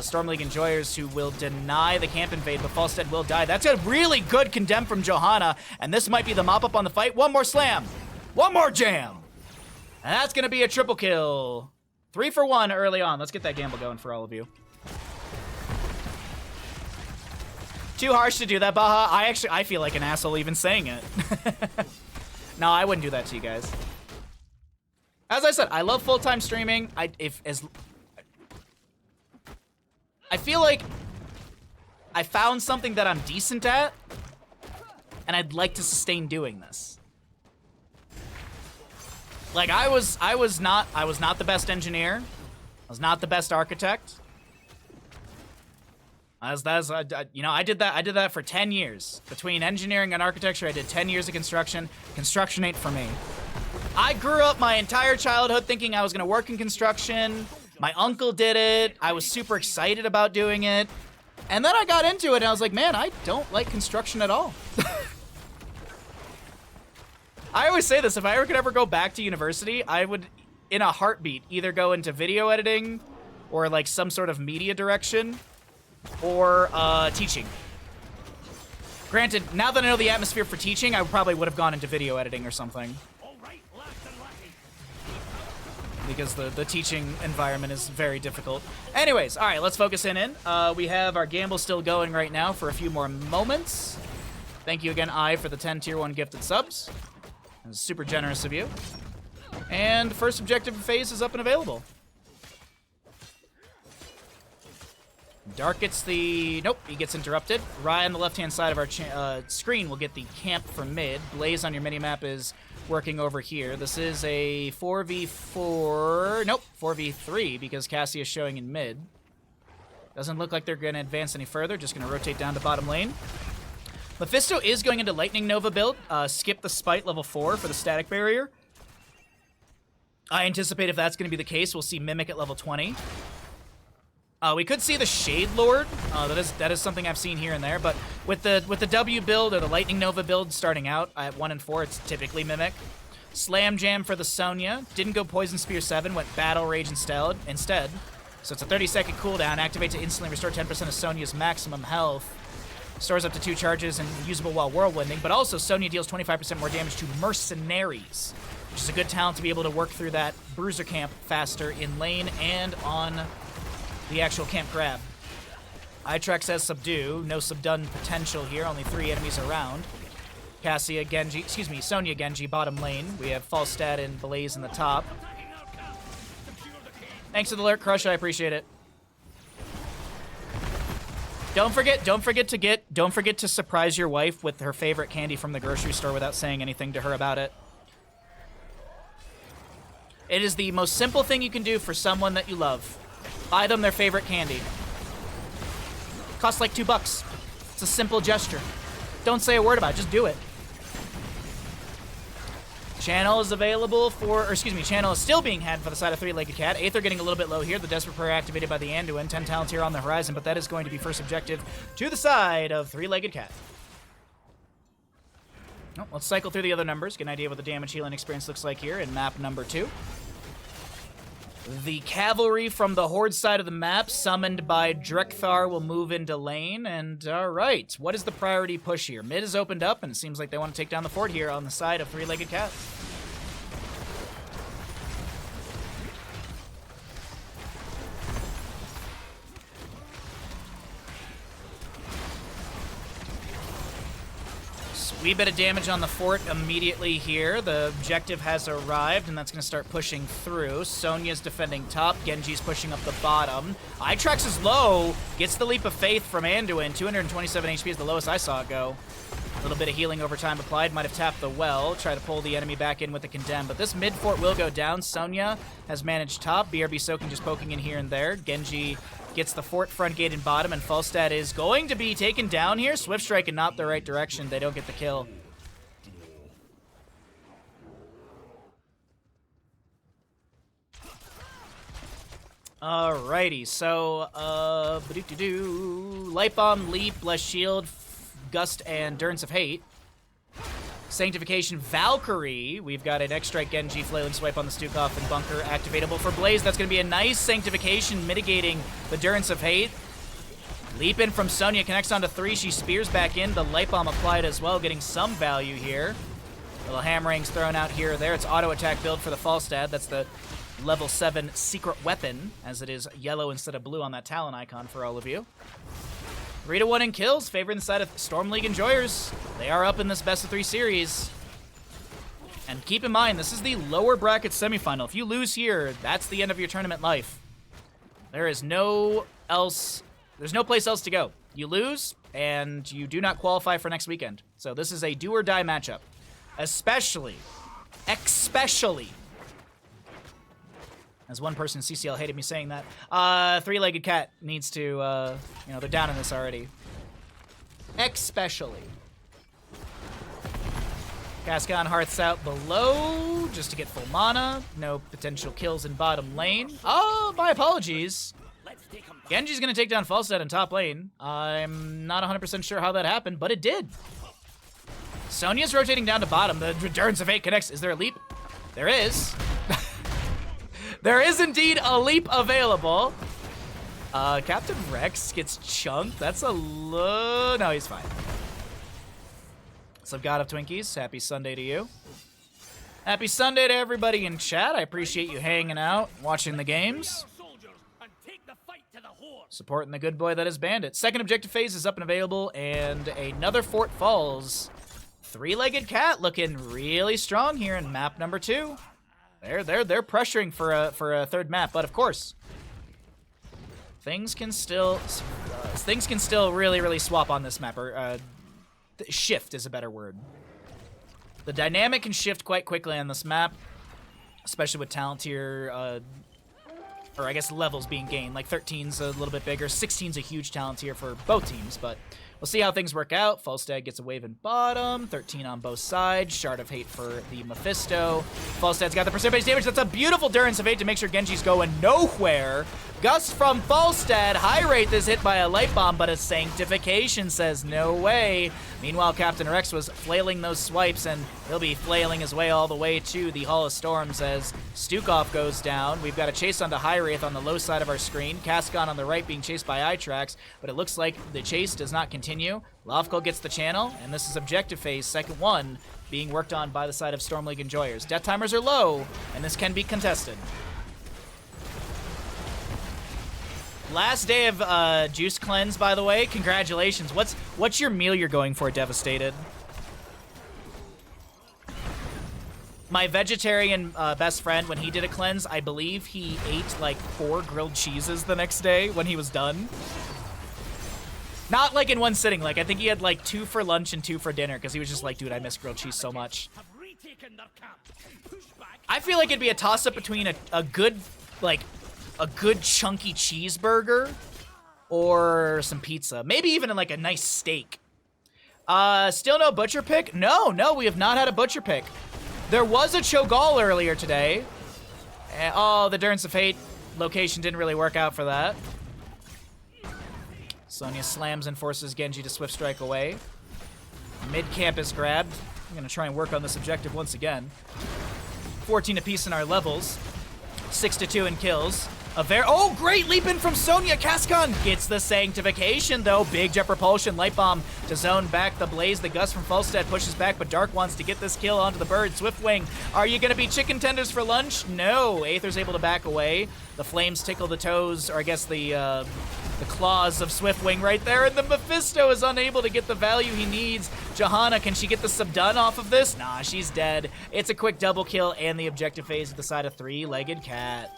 Storm League Enjoyers, who will deny the camp invade, but Falstad will die. That's a really good condemn from Johanna, and this might be the mop-up on the fight. One more slam. One more jam. And that's going to be a triple kill. 3 for 1 early on. Let's get that gamble going for all of you. Too harsh to do that, Baha. I feel like an asshole even saying it. No, I wouldn't do that to you guys. As I said, I love full-time streaming. I feel like I found something that I'm decent at, and I'd like to sustain doing this. Like, I was not the best engineer. I was not the best architect. I did that for 10 years. Between engineering and architecture, I did 10 years of construction. Construction ain't for me. I grew up my entire childhood thinking I was gonna work in construction. My uncle did it. I was super excited about doing it. And then I got into it and I was like, man, I don't like construction at all. I always say this, if I could ever go back to university, I would, in a heartbeat, either go into video editing or like some sort of media direction or teaching. Granted, now that I know the atmosphere for teaching, I probably would have gone into video editing or something. Because the teaching environment is very difficult. Anyways, all right, let's focus in. We have our gamble still going right now for a few more moments. Thank you again, for the 10 tier 1 gifted subs. That was super generous of you. And first objective phase is up and available. Dark gets the... Nope, he gets interrupted. Rye on the left-hand side of our screen will get the camp for mid. Blaze on your minimap is working over here. This is a 4v4... Nope, 4v3 because Cassie is showing in mid. Doesn't look like they're going to advance any further. Just going to rotate down to bottom lane. Mephisto is going into Lightning Nova build. Skip the Spite level 4 for the static barrier. I anticipate if that's going to be the case, we'll see Mimic at level 20. We could see the Shade Lord. That is something I've seen here and there. But with the W build or the Lightning Nova build starting out at 1 and 4, it's typically Mimic. Slam Jam for the Sonya. Didn't go Poison Spear 7, went Battle Rage instead. So it's a 30-second cooldown. Activate to instantly restore 10% of Sonya's maximum health. Stores up to 2 charges and usable while whirlwinding. But also, Sonya deals 25% more damage to Mercenaries, which is a good talent to be able to work through that Bruiser camp faster in lane and on the actual camp grab. Itrex says subdue. No subdone potential here. Only 3 enemies around. Sonya Genji, bottom lane. We have Falstad and Blaze in the top. Thanks for the alert, Crush. I appreciate it. Don't forget to surprise your wife with her favorite candy from the grocery store without saying anything to her about it. It is the most simple thing you can do for someone that you love. Buy them their favorite candy. Costs like $2. It's a simple gesture. Don't say a word about it, just do it. Channel is available channel is still being had for the side of Three-Legged Cat. Aether getting a little bit low here. The Desperate Prayer activated by the Anduin. 10 talents here on the horizon, but that is going to be first objective to the side of Three-Legged Cat. Oh, let's cycle through the other numbers, get an idea of what the damage healing experience looks like here in map number 2. The cavalry from the Horde side of the map, summoned by Drekthar, will move into lane. And, alright, what is the priority push here? Mid is opened up, and it seems like they want to take down the fort here on the side of Three-Legged Cat. Wee bit of damage on the fort immediately here. The objective has arrived, and that's going to start pushing through. Sonya's defending top. Genji's pushing up the bottom. Itrex is low. Gets the Leap of Faith from Anduin. 227 HP is the lowest I saw it go. A little bit of healing over time applied. Might have tapped the well. Try to pull the enemy back in with the Condemn. But this mid fort will go down. Sonya has managed top. BRB Soaking just poking in here and there. Genji gets the fort front gate and bottom, and Falstad is going to be taken down here. Swift Strike in not the right direction. They don't get the kill. Alrighty, so, Light Bomb, Leap, Bless Shield, Gust, and Endurance of Hate. Sanctification, Valkyrie. We've got an X-Strike Genji, Flailing Swipe on the Stukov, and Bunker activatable for Blaze. That's going to be a nice Sanctification, mitigating the Endurance of Hate. Leap in from Sonya, connects onto 3. She spears back in. The Light Bomb applied as well, getting some value here. Little Hammerings thrown out here or there. It's auto attack build for the Falstad. That's the level 7 secret weapon, as it is yellow instead of blue on that Talon icon for all of you. 3-1 in kills, favoring the side of Storm League Enjoyers. They are up in this best of 3 series. And keep in mind, this is the lower bracket semifinal. If you lose here, that's the end of your tournament life. There's no place else to go. You lose, and you do not qualify for next weekend. So this is a do or die matchup. Especially As one person in CCL hated me saying that. Three-legged cat needs to, you know, they're down in this already. Especially. Gascon Hearth's out below just to get full mana. No potential kills in bottom lane. Oh, my apologies. Genji's gonna take down Falstad in top lane. I'm not 100% sure how that happened, but it did. Sonya's rotating down to bottom. The Endurance of Fate connects. Is there a leap? There is. There is indeed a leap available. Captain Rex gets chunked. That's a no, he's fine. Sub God of Twinkies, happy Sunday to you. Happy Sunday to everybody in chat. I appreciate you hanging out, watching the games. Supporting the good boy that is Bandit. Second objective phase is up and available, and another fort falls. Three-legged cat looking really strong here in map number 2. They're pressuring for a third map, but of course, things can still really swap on this map. Or shift is a better word. The dynamic can shift quite quickly on this map, especially with talent tier, or I guess levels being gained. Like 13's a little bit bigger, 16's a huge talent tier for both teams, but we'll see how things work out. Falstad gets a wave in bottom, 13 on both sides, Shard of Hate for the Mephisto. Falstad's got the percentage damage. That's a beautiful Endurance of Hate to make sure Genji's going nowhere. Gust from Falstad. High Wraith is hit by a Light Bomb, but a Sanctification says no way. Meanwhile, Captain Rex was flailing those swipes, and he'll be flailing his way all the way to the Hall of Storms as Stukov goes down. We've got a chase onto High Wraith on the low side of our screen. Cascon on the right being chased by Itrax, but it looks like the chase does not continue. Lovko gets the channel, and this is objective phase, second one, being worked on by the side of Storm League Enjoyers. Death timers are low, and this can be contested. Last day of Juice Cleanse, by the way. Congratulations. What's your meal you're going for, Devastated? My vegetarian best friend, when he did a cleanse, I believe he ate like 4 grilled cheeses the next day when he was done. Not like in one sitting. Like I think he had like 2 for lunch and 2 for dinner because he was just like, dude, I miss grilled cheese so much. I feel like it'd be a toss-up between a good chunky cheeseburger or some pizza. Maybe even like a nice steak. Still no butcher pick? No, we have not had a butcher pick. There was a Cho'Gall earlier today. Oh, the Endurance of Fate location didn't really work out for that. Sonya slams and forces Genji to Swift Strike away. Mid camp is grabbed. I'm gonna try and work on this objective once again. 14 apiece in our levels. 6-2 in kills. Oh, great leap in from Sonya. Cascon gets the Sanctification, though. Big Jet Propulsion. Light Bomb to zone back the Blaze. The Gust from Falstad pushes back, but Dark wants to get this kill onto the bird. Swiftwing, are you going to be chicken tenders for lunch? No. Aether's able to back away. The flames tickle the toes, or I guess the claws of Swiftwing right there, and the Mephisto is unable to get the value he needs. Johanna, can she get the subdone off of this? Nah, she's dead. It's a quick double kill and the objective phase at the side of Three-Legged Cat.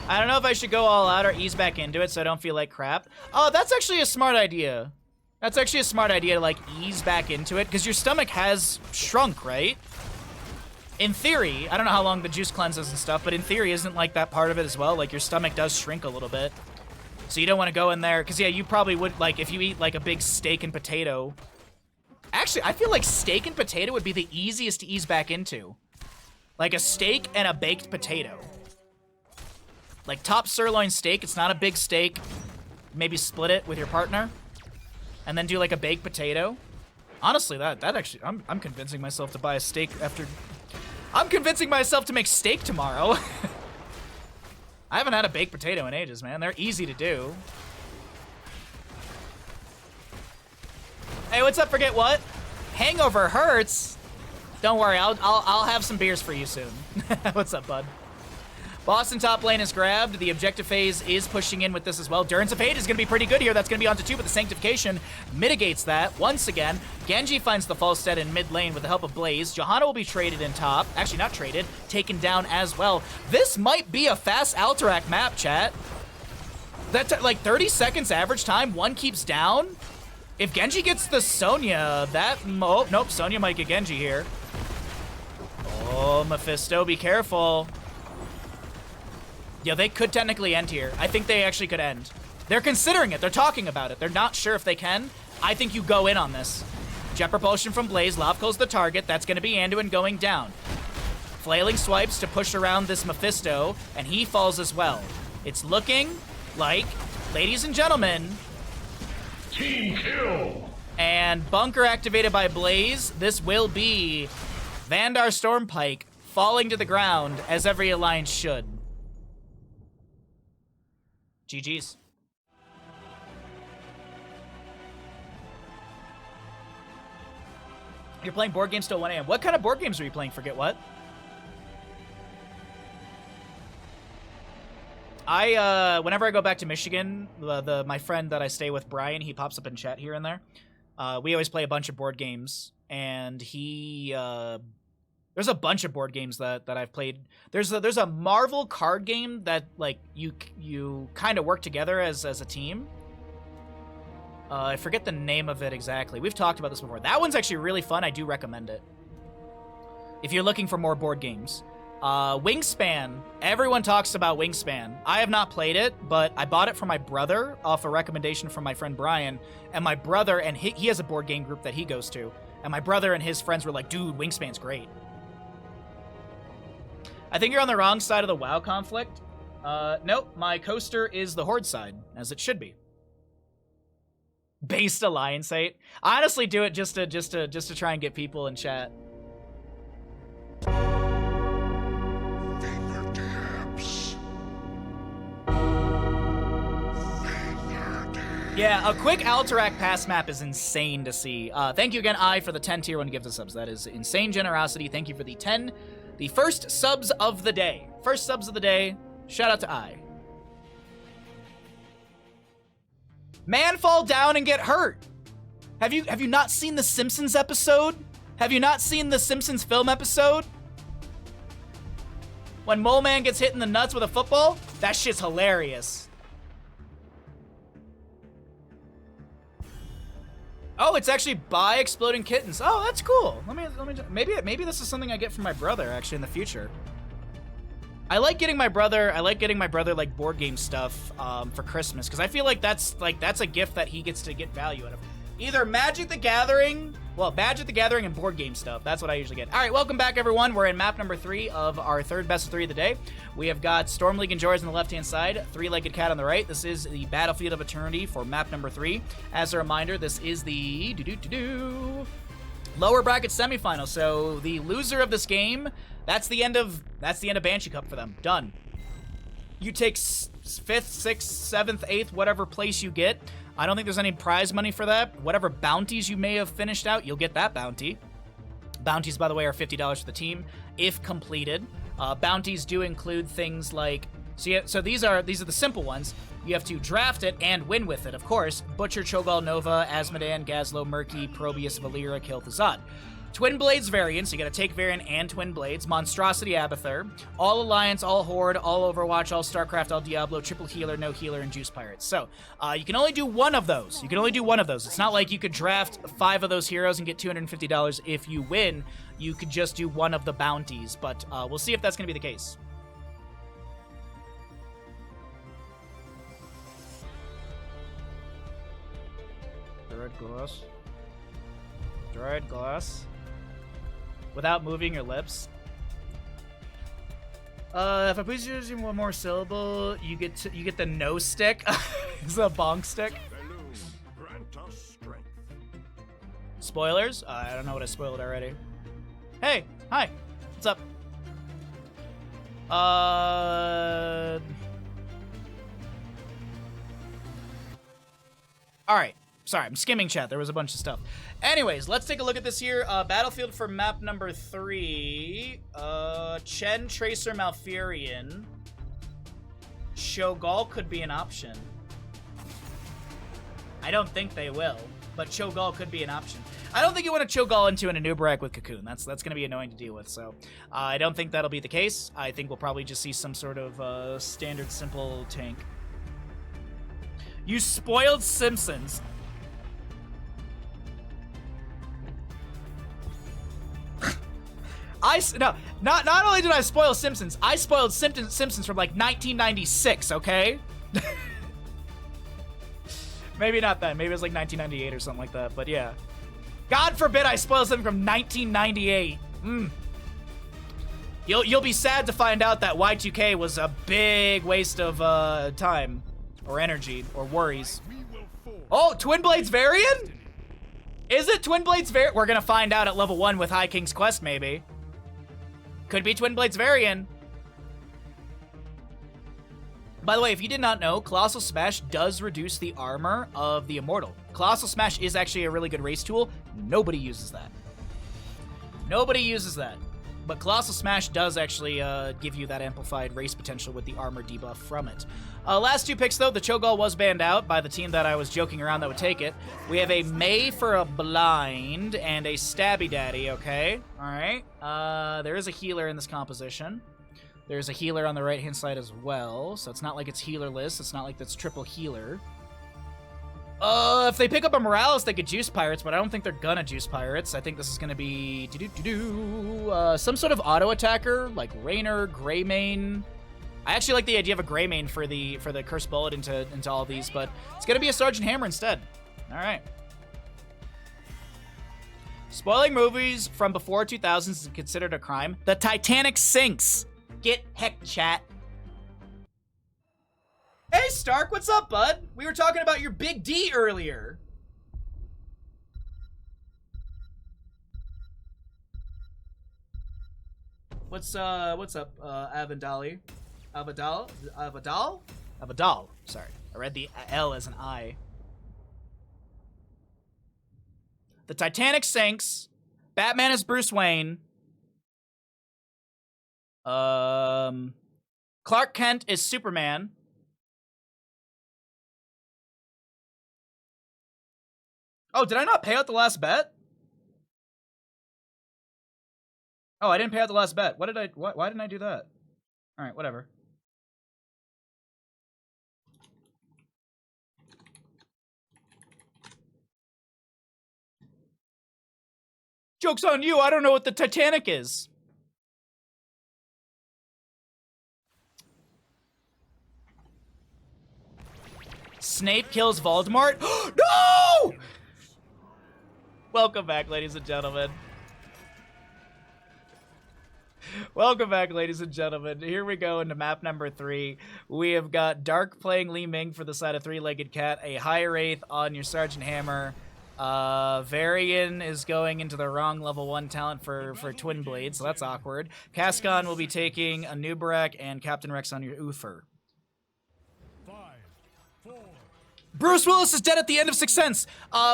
I don't know if I should go all out or ease back into it so I don't feel like crap. Oh, that's actually a smart idea. That's actually a smart idea to, like, ease back into it, because your stomach has shrunk, right? In theory, I don't know how long the juice cleanses and stuff, but in theory, isn't, like, that part of it as well? Like, your stomach does shrink a little bit. So you don't want to go in there, because, yeah, you probably would, like, if you eat, like, a big steak and potato. Actually, I feel like steak and potato would be the easiest to ease back into. Like, a steak and a baked potato. Like top sirloin steak, it's not a big steak. Maybe split it with your partner. And then do like a baked potato. Honestly, that actually, I'm convincing myself to buy a steak after... I'm convincing myself to make steak tomorrow. I haven't had a baked potato in ages, man. They're easy to do. Hey, what's up, forget what? Hangover hurts. Don't worry, I'll have some beers for you soon. What's up, bud? Boston top lane is grabbed. The objective phase is pushing in with this as well. Endurance of Hate is going to be pretty good here. That's going to be onto 2, but the Sanctification mitigates that. Once again, Genji finds the Falstad in mid lane with the help of Blaze. Johanna will be traded in top. Actually, not traded. Taken down as well. This might be a fast Alterac map, chat. That's like 30 seconds average time. One keeps down. If Genji gets the Sonya, that... Oh, nope, Sonya might get Genji here. Oh, Mephisto, be careful. Yeah, they could technically end here. I think they actually could end. They're considering it. They're talking about it. They're not sure if they can. I think you go in on this. Jet propulsion from Blaze. Lavco's the target. That's going to be Anduin going down. Flailing swipes to push around this Mephisto, and he falls as well. It's looking like, ladies and gentlemen, team kill. And bunker activated by Blaze. This will be Vandar Stormpike falling to the ground, as every alliance should. GG's. You're playing board games till 1 a.m. What kind of board games are you playing? Forget what? Whenever I go back to Michigan, my friend that I stay with, Brian, he pops up in chat here and there. We always play a bunch of board games, and there's a bunch of board games that I've played. There's a Marvel card game that like you kind of work together as a team. I forget the name of it exactly. We've talked about this before. That one's actually really fun. I do recommend it. If you're looking for more board games. Wingspan. Everyone talks about Wingspan. I have not played it, but I bought it for my brother off a recommendation from my friend Brian. And my brother, and he has a board game group that he goes to. And my brother and his friends were like, dude, Wingspan's great. I think you're on the wrong side of the WoW conflict. Nope, my coaster is the Horde side, as it should be. Based Alliance hate. I honestly do it just to try and get people in chat. Fingertips. Yeah, a quick Alterac pass map is insane to see. Thank you again, I, for the 10 tier 1 gift of subs. That is insane generosity. Thank you for the 10. The first subs of the day. First subs of the day. Shout out to I. Man fall down and get hurt. Have you not seen the Simpsons episode? Have you not seen the Simpsons film episode? When Mole Man gets hit in the nuts with a football? That shit's hilarious. Oh, it's actually by Exploding Kittens. Oh, that's cool. Maybe this is something I get from my brother actually in the future. I like getting my brother like board game stuff for Christmas because I feel like that's a gift that he gets to get value out of. Either Magic the Gathering and board game stuff. That's what I usually get. All right, welcome back, everyone. We're in map number 3 of our third best of 3 of the day. We have got Storm League and Joyers on the left-hand side, Three-Legged Cat on the right. This is the Battlefield of Eternity for map number 3. As a reminder, this is the lower bracket semifinal. So the loser of this game, that's the end of Banshee Cup for them. Done. You take 5th, 6th, 7th, 8th, whatever place you get. I don't think there's any prize money for that. Whatever bounties you may have finished out, you'll get that bounty. Bounties, by the way, are $50 for the team if completed. Bounties do include things like so these are the simple ones. You have to draft it and win with it, of course. Butcher, Cho'Gall, Nova, Asmodan, Gazlo, Murky, Probius, Valera, Kil'Thuzad. Twin Blades variants, you gotta take variant and Twin Blades. Monstrosity Abathur. All Alliance, all Horde, all Overwatch, all StarCraft, all Diablo, triple healer, no healer, and Juice Pirates. So, you can only do one of those. It's not like you could draft 5 of those heroes and get $250 if you win. You could just do one of the bounties, but we'll see if that's gonna be the case. Dried glass. Without moving your lips. If I please using one more syllable, you get the no stick. It's a bonk stick. Spoilers? I don't know what I spoiled already. Hey, hi. What's up? Alright. Sorry, I'm skimming chat. There was a bunch of stuff. Anyways, let's take a look at this here. Battlefield for map number 3. Chen, Tracer, Malfurion. Cho'Gall could be an option. I don't think they will, but Cho'Gall could be an option. I don't think you want to Cho'Gall into an Anubarak with Cocoon. That's going to be annoying to deal with, so I don't think that'll be the case. I think we'll probably just see some sort of standard simple tank. You spoiled Simpsons. No, not only did I spoil Simpsons, I spoiled Simpsons from like 1996, okay? Maybe not then. Maybe it was like 1998 or something like that, but yeah. God forbid I spoil something from 1998. You'll be sad to find out that Y2K was a big waste of time or energy or worries. Oh, Twin Blades Varian? Is it Twin Blades Varian? We're gonna find out at level 1 with High King's Quest, maybe. Could be Twin Blades Varian. By the way, if you did not know, Colossal Smash does reduce the armor of the Immortal. Colossal Smash is actually a really good race tool. Nobody uses that. Nobody uses that. But Colossal Smash does actually give you that amplified race potential with the armor debuff from it. Last 2 picks, though, the Cho'Gall was banned out by the team that I was joking around that would take it. We have a Mei for a blind and a Stabby Daddy, okay? All right. There is a healer in this composition. There's a healer on the right-hand side as well, so it's not like it's healerless. It's not like that's triple healer. If they pick up a Morales, they could juice Pirates, but I don't think they're gonna juice Pirates. I think this is gonna be some sort of auto attacker, like Raynor, Greymane. I actually like the idea of a Greymane for the Cursed Bullet into all of these, but it's gonna be a Sergeant Hammer instead. All right. Spoiling movies from before 2000s is considered a crime. The Titanic sinks. Get heck, chat. Hey, Stark, what's up, bud? We were talking about your big D earlier. What's up, Avandali? Avadal? Sorry. I read the L as an I. The Titanic sinks. Batman is Bruce Wayne. Clark Kent is Superman. Oh, did I not pay out the last bet? Oh, I didn't pay out the last bet. Why didn't I do that? All right, whatever. Joke's on you, I don't know what the Titanic is. Snape kills Voldemort? No! Welcome back, ladies and gentlemen. Welcome back, ladies and gentlemen. Here we go into map number 3. We have got Dark playing Li Ming for the side of Three-Legged Cat, a High Wraith on your Sergeant Hammer. Varian is going into the wrong level 1 talent for Twin Blade, so that's awkward. Cascon will be taking a Nubarak and Captain Rex on your Uther. Bruce Willis is dead at the end of Sixth Sense.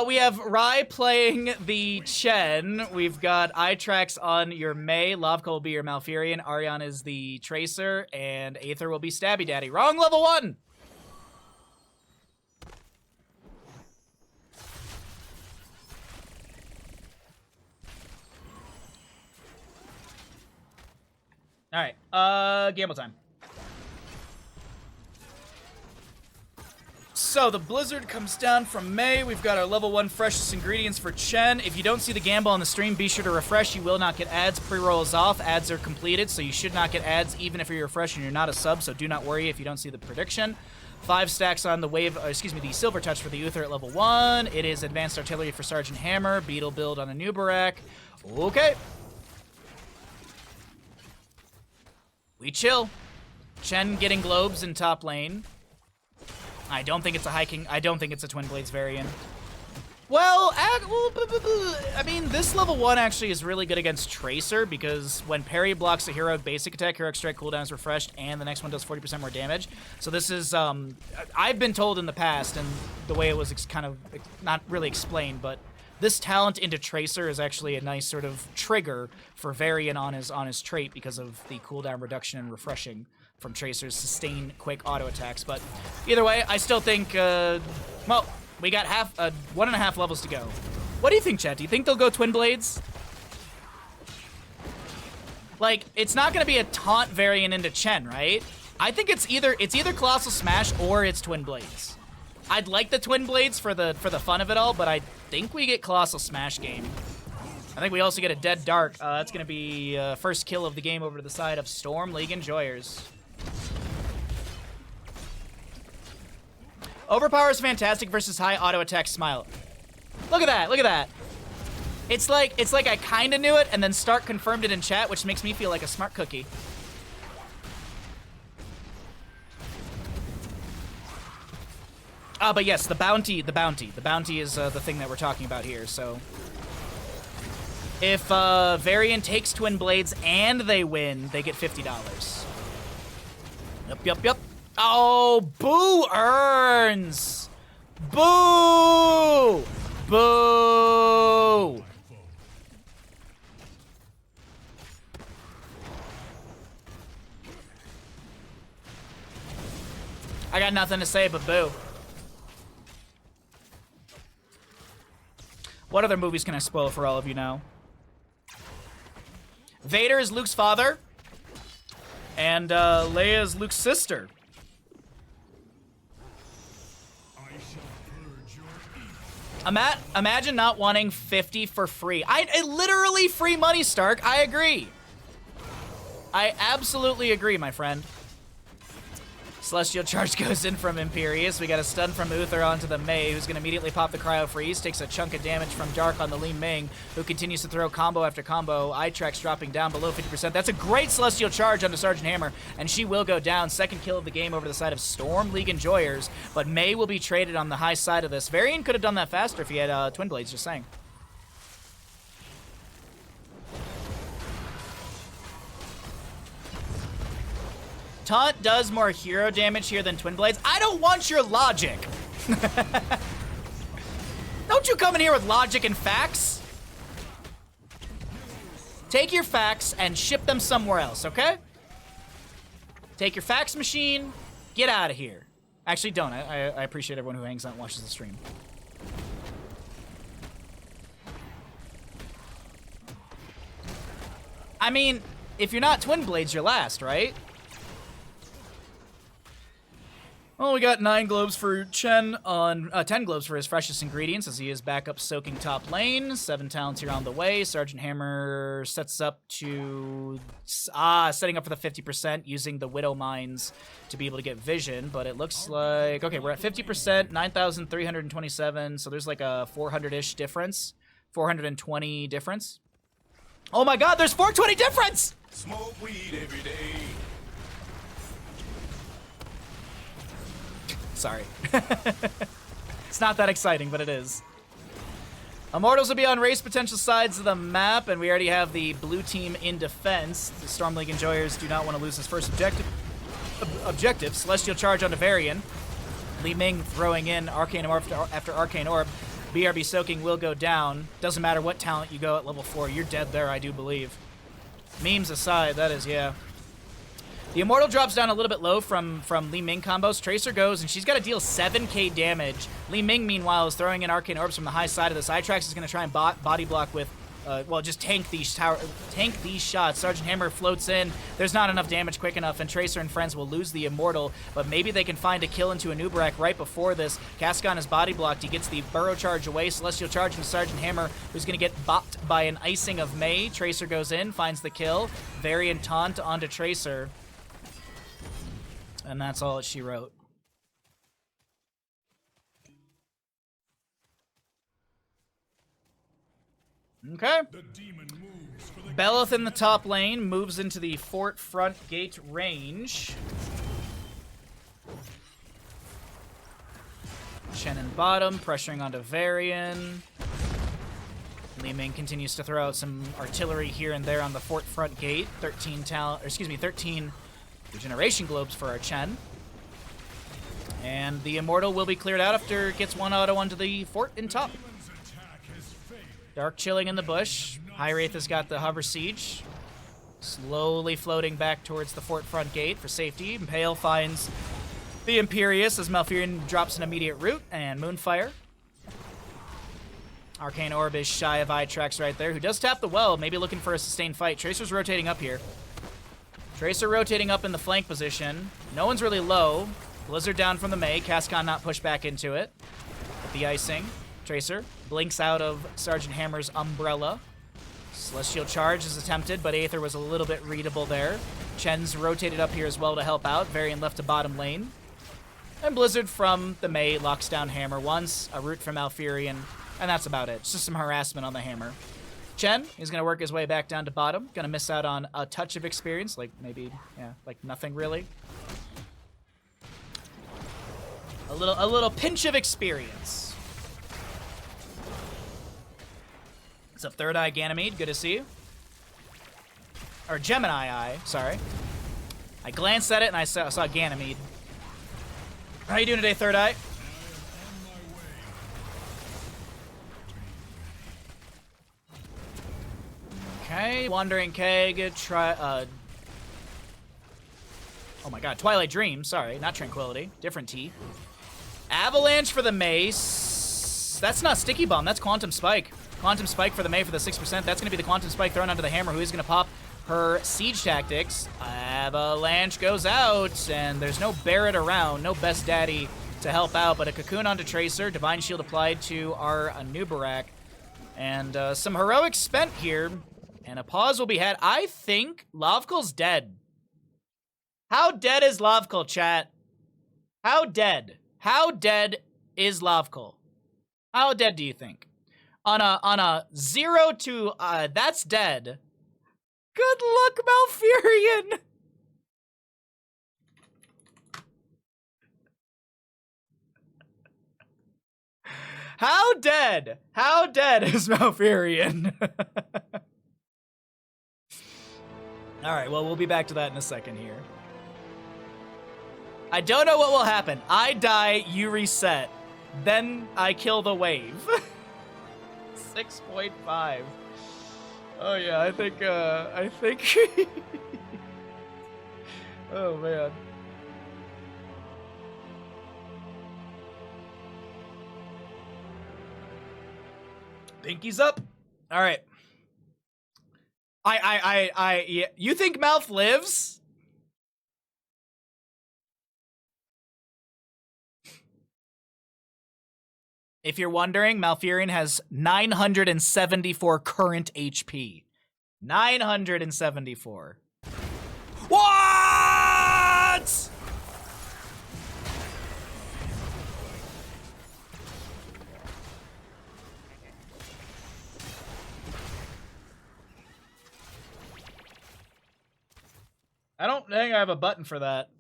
We have Rai playing the Chen. We've got Itrax on your Mei. Lavka will be your Malfurion. Arion is the Tracer. And Aether will be Stabby Daddy. Wrong level 1! Alright, gamble time. So, the Blizzard comes down from Mei. We've got our level 1 freshest ingredients for Chen. If you don't see the gamble on the stream, be sure to refresh. You will not get ads. Pre-roll is off. Ads are completed, so you should not get ads even if you're fresh and you're not a sub, so do not worry if you don't see the prediction. 5 stacks on the the Silver Touch for the Uther at level 1. It is Advanced Artillery for Sergeant Hammer. Beetle build on a Nubarak. Okay. We chill. Chen getting globes in top lane. I don't think it's a hiking. I don't think it's a Twin Blades variant. Well, I mean, this level 1 actually is really good against Tracer because when parry blocks a hero basic attack, heroic strike cooldown is refreshed, and the next one does 40% more damage. So this is, I've been told in the past, and the way it was kind of not really explained, but this talent into Tracer is actually a nice sort of trigger for Varian on his trait because of the cooldown reduction and refreshing from Tracer's sustained quick auto attacks. But either way, I still think, well, we got 1.5 levels to go. What do you think, chat? Do you think they'll go Twin Blades? Like, it's not going to be a taunt variant into Chen, right? I think it's either Colossal Smash or it's Twin Blades. I'd like the Twin Blades for the fun of it all, but I think we get Colossal Smash game. I think we also get a Dead Dark. That's going to be first kill of the game over to the side of Storm League Enjoyers. Overpower is fantastic versus high auto attack Smile. Look at that, look at that. It's like I kind of knew it, and then Stark confirmed it in chat, which makes me feel like a smart cookie. But yes, the bounty is the thing that we're talking about here. So if Varian takes Twin Blades and they win, they get $50. Yup. Oh, Boo earns. Boo! Boo! I got nothing to say but boo. What other movies can I spoil for all of you now? Vader is Luke's father, and Leia is Luke's sister. Imagine not wanting 50 for free. I literally free money, Stark. I agree. I absolutely agree, my friend. Celestial Charge goes in from Imperius. We got a stun from Uther onto the Mei, who's going to immediately pop the Cryo Freeze. Takes a chunk of damage from Dark on the Li Ming, who continues to throw combo after combo. Itrax dropping down below 50%. That's a great Celestial Charge onto Sergeant Hammer, and she will go down. Second kill of the game over the side of Storm League Enjoyers, but Mei will be traded on the high side of this. Varian could have done that faster if he had Twin Blades, just saying. Taunt does more hero damage here than Twin Blades. I don't want your logic. Don't you come in here with logic and facts. Take your facts and ship them somewhere else, okay? Take your fax machine, get out of here. Actually, don't. I appreciate everyone who hangs out and watches the stream. I mean, if you're not Twin Blades, you're last, right? Well, we got 9 globes for Chen on 10 globes for his freshest ingredients as he is back up soaking top lane. 7 talents here on the way. Sergeant Hammer sets up to setting up for the 50% using the Widow Mines to be able to get vision, but it looks like okay, we're at 50%, 9,327, so there's like a 400-ish difference. 420 difference. Oh my god, there's 420 difference! Smoke weed every day. Sorry. It's not that exciting, but it is. Immortals will be on race potential sides of the map, and we already have the blue team in defense. The Storm League Enjoyers do not want to lose this first objective. Celestial Charge onto Varian. Li Ming throwing in Arcane Orb after Arcane Orb. BRB soaking will go down. Doesn't matter what talent you go at level 4, you're dead there, I do believe. Memes aside, that is, yeah. The Immortal drops down a little bit low from Li Ming combos. Tracer goes, and she's got to deal 7k damage. Li Ming, meanwhile, is throwing in Arcane Orbs from the high side of this. Itrax is going to try and body block with, well, just tank these shots. Sergeant Hammer floats in. There's not enough damage quick enough, and Tracer and friends will lose the Immortal, but maybe they can find a kill into a Nubarak right before this. Cascon is body blocked. He gets the Burrow Charge away. Celestial Charge into Sergeant Hammer, who's going to get bopped by an icing of Mei. Tracer goes in, finds the kill. Varian taunt onto Tracer. And that's all that she wrote. Okay. Belloth in the top lane moves into the fort front gate range. Chen in bottom, pressuring onto Varian. Li Ming continues to throw out some artillery here and there on the fort front gate. 13 regeneration globes for our Chen. And the Immortal will be cleared out after it gets one auto onto the fort in top. Dark chilling in the bush. High Wraith has got the hover siege. Slowly floating back towards the fort front gate for safety. Impale finds the Imperius as Malfurion drops an immediate root, and Moonfire. Arcane Orb is shy of Itrax right there, who does tap the well, maybe looking for a sustained fight. Tracer's rotating up here. Tracer rotating up in the flank position. No one's really low. Blizzard down from the Mei. Cascon not pushed back into it. With the icing. Tracer blinks out of Sergeant Hammer's umbrella. Celestial Charge is attempted, but Aether was a little bit readable there. Chen's rotated up here as well to help out. Varian left to bottom lane. And Blizzard from the Mei locks down Hammer once, a root from Malfurion, and that's about it. It's just some harassment on the Hammer. Chen is going to work his way back down to bottom. Going to miss out on a touch of experience, like maybe, yeah, like nothing really. A little pinch of experience. What's up, Third Eye Ganymede? Good to see you. Or Gemini Eye, sorry. I glanced at it and I saw Ganymede. How you doing today, Third Eye? Okay, Wandering Keg, oh my god, Twilight Dream, sorry, not Tranquility, different T. Avalanche for the Mace. That's not Sticky Bomb, that's Quantum Spike. Quantum Spike for the Mei for the 6%. That's gonna be the Quantum Spike thrown onto the Hammer, who is gonna pop her Siege Tactics. Avalanche goes out, and there's no Barret around, no Best Daddy to help out, but a Cocoon onto Tracer, Divine Shield applied to our Anubarak, and some heroics spent here, and a pause will be had. I think Lavkul's dead. How dead is Lavkul, chat? How dead? How dead is Lavkul? How dead do you think? On a 0 to that's dead. Good luck, Malfurion. How dead? How dead is Malfurion? All right, well, we'll be back to that in a second here. I don't know what will happen. I die, you reset. Then I kill the wave. 6.5. Oh yeah, I think oh man. Pinky's up. All right. Yeah. You think Malf lives? If you're wondering, Malfurion has 974 current HP. 974. What? I don't think I have a button for that.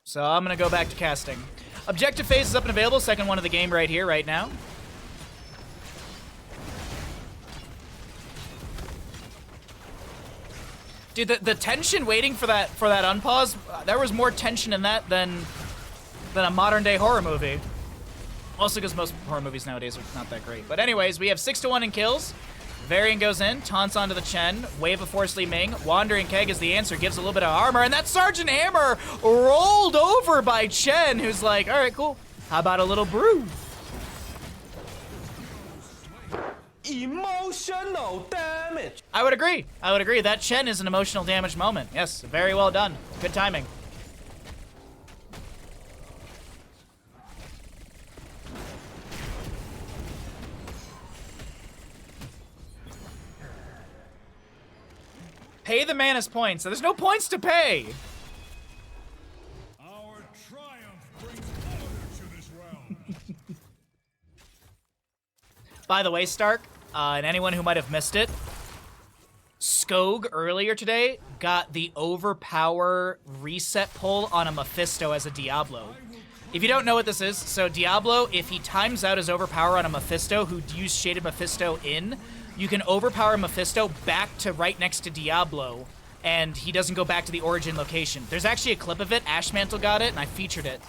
So I'm gonna go back to casting. Objective phase is up and available. Second one of the game right here, right now. Dude, the tension waiting for that unpause, there was more tension in that than a modern day horror movie. Also because most horror movies nowadays are not that great. But anyways, we have 6-1 in kills. Varian goes in, taunts onto the Chen, Wave of Force Li Ming, Wandering Keg is the answer, gives a little bit of armor, and that Sergeant Hammer rolled over by Chen, who's like, all right, cool. How about a little brew? Emotional damage. I would agree. I would agree. That Chen is an emotional damage moment. Yes, very well done. Good timing. Pay the man his points. There's no points to pay. Our triumph brings order to this realm. By the way, Stark, and anyone who might have missed it, Skog earlier today got the overpower reset pull on a Mephisto as a Diablo. If you don't know what this is, so Diablo, if he times out his overpower on a Mephisto who used Shaded Mephisto in, you can overpower Mephisto back to right next to Diablo, and he doesn't go back to the origin location. There's actually a clip of it. Ashmantle got it, and I featured it.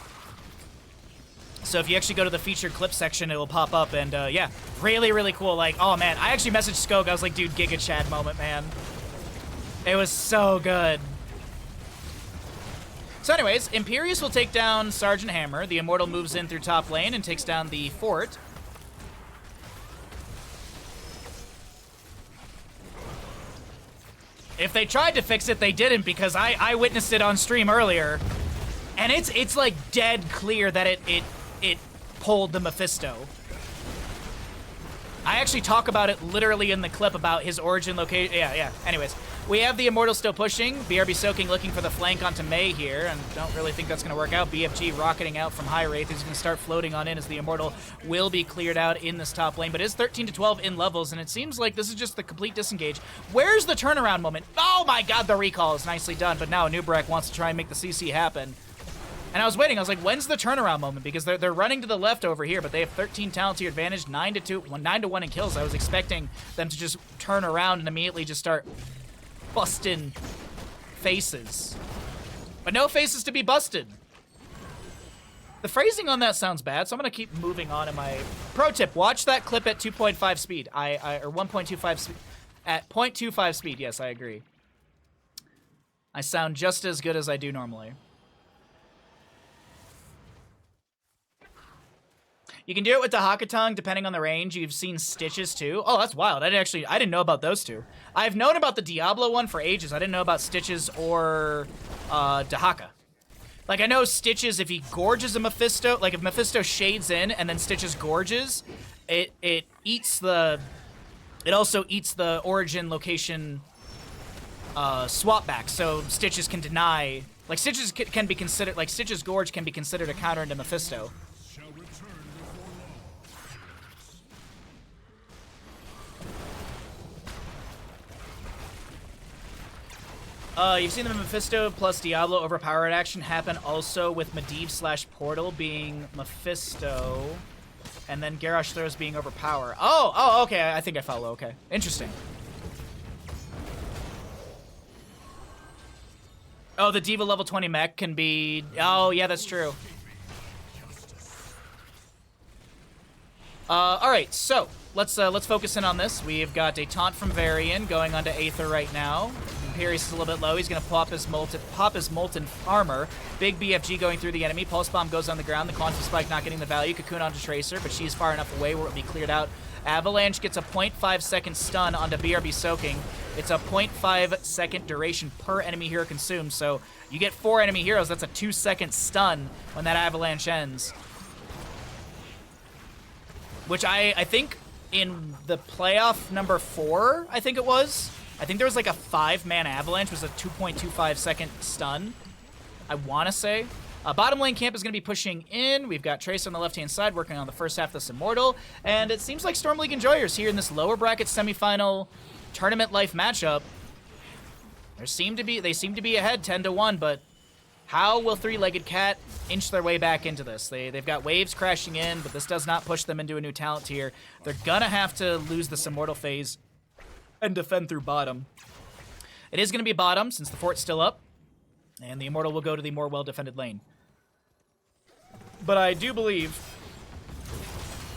So if you actually go to the featured clip section, it will pop up, and yeah, really, really cool. Like, oh man, I actually messaged Skog. I was like, dude, Giga Chad moment, man. It was so good. So anyways, Imperius will take down Sergeant Hammer. The Immortal moves in through top lane and takes down the fort. If they tried to fix it, they didn't, because I witnessed it on stream earlier. And it's like dead clear that it pulled the Mephisto. I actually talk about it literally in the clip about his origin location. Yeah. Anyways, we have the Immortal still pushing. BRB Soaking looking for the flank onto Mei here, and don't really think that's going to work out. BFG rocketing out from High Wraith. He's going to start floating on in as the Immortal will be cleared out in this top lane, but is 13 to 12 in levels, and it seems like this is just the complete disengage. Where's the turnaround moment? Oh my god, the recall is nicely done, but now Nubrek wants to try and make the CC happen. And I was waiting. I was like, when's the turnaround moment? Because they're running to the left over here, but they have 13 talent tier advantage, 9 to 1 in kills. I was expecting them to just turn around and immediately just start busting faces. But no faces to be busted. The phrasing on that sounds bad, so I'm gonna keep moving on in my pro tip. Watch that clip at 2.5 speed. Or 1.25 speed. At 0.25 speed, yes, I agree. I sound just as good as I do normally. You can do it with the Hakatong, depending on the range. You've seen Stitches, too. Oh, that's wild. I didn't know about those two. I've known about the Diablo one for ages. I didn't know about Stitches or Dahaka. Like, I know Stitches, if he gorges a Mephisto, like, if Mephisto shades in and then Stitches gorges, it eats the... It also eats the origin location swap back, so Stitches can deny... Like, Stitches can be considered... Like, Stitches gorge can be considered a counter into Mephisto. You've seen the Mephisto plus Diablo overpowered action happen also with Medivh / Portal being Mephisto, and then Garrosh Throws being overpower. Oh, okay, I think I follow, okay. Interesting. Oh, the Diva level 20 mech can be... Oh, yeah, that's true. Alright, so, let's focus in on this. We've got a taunt from Varian going onto Aether right now. Imperius is a little bit low. He's going to pop his molten armor. Big BFG going through the enemy. Pulse Bomb goes on the ground. The Quantum Spike not getting the value. Cocoon onto Tracer, but she's far enough away where it'll be cleared out. Avalanche gets a 0.5 second stun onto BRB Soaking. It's a 0.5 second duration per enemy hero consumed, so you get 4 enemy heroes. That's a 2-second stun when that Avalanche ends. Which I think in the playoff number 4, I think it was, I think there was like a 5-man Avalanche, was a 2.25 second stun, I want to say. Bottom lane camp is going to be pushing in. We've got Trace on the left-hand side working on the first half of this Immortal, and it seems like Storm League enjoyers here in this lower bracket semifinal tournament life matchup. They seem to be ahead 10 to 1, but how will Three-Legged Cat inch their way back into this? They've got waves crashing in, but this does not push them into a new talent tier. They're gonna have to lose this Immortal phase and defend through bottom. It is gonna be bottom since the fort's still up, and the Immortal will go to the more well-defended lane. But I do believe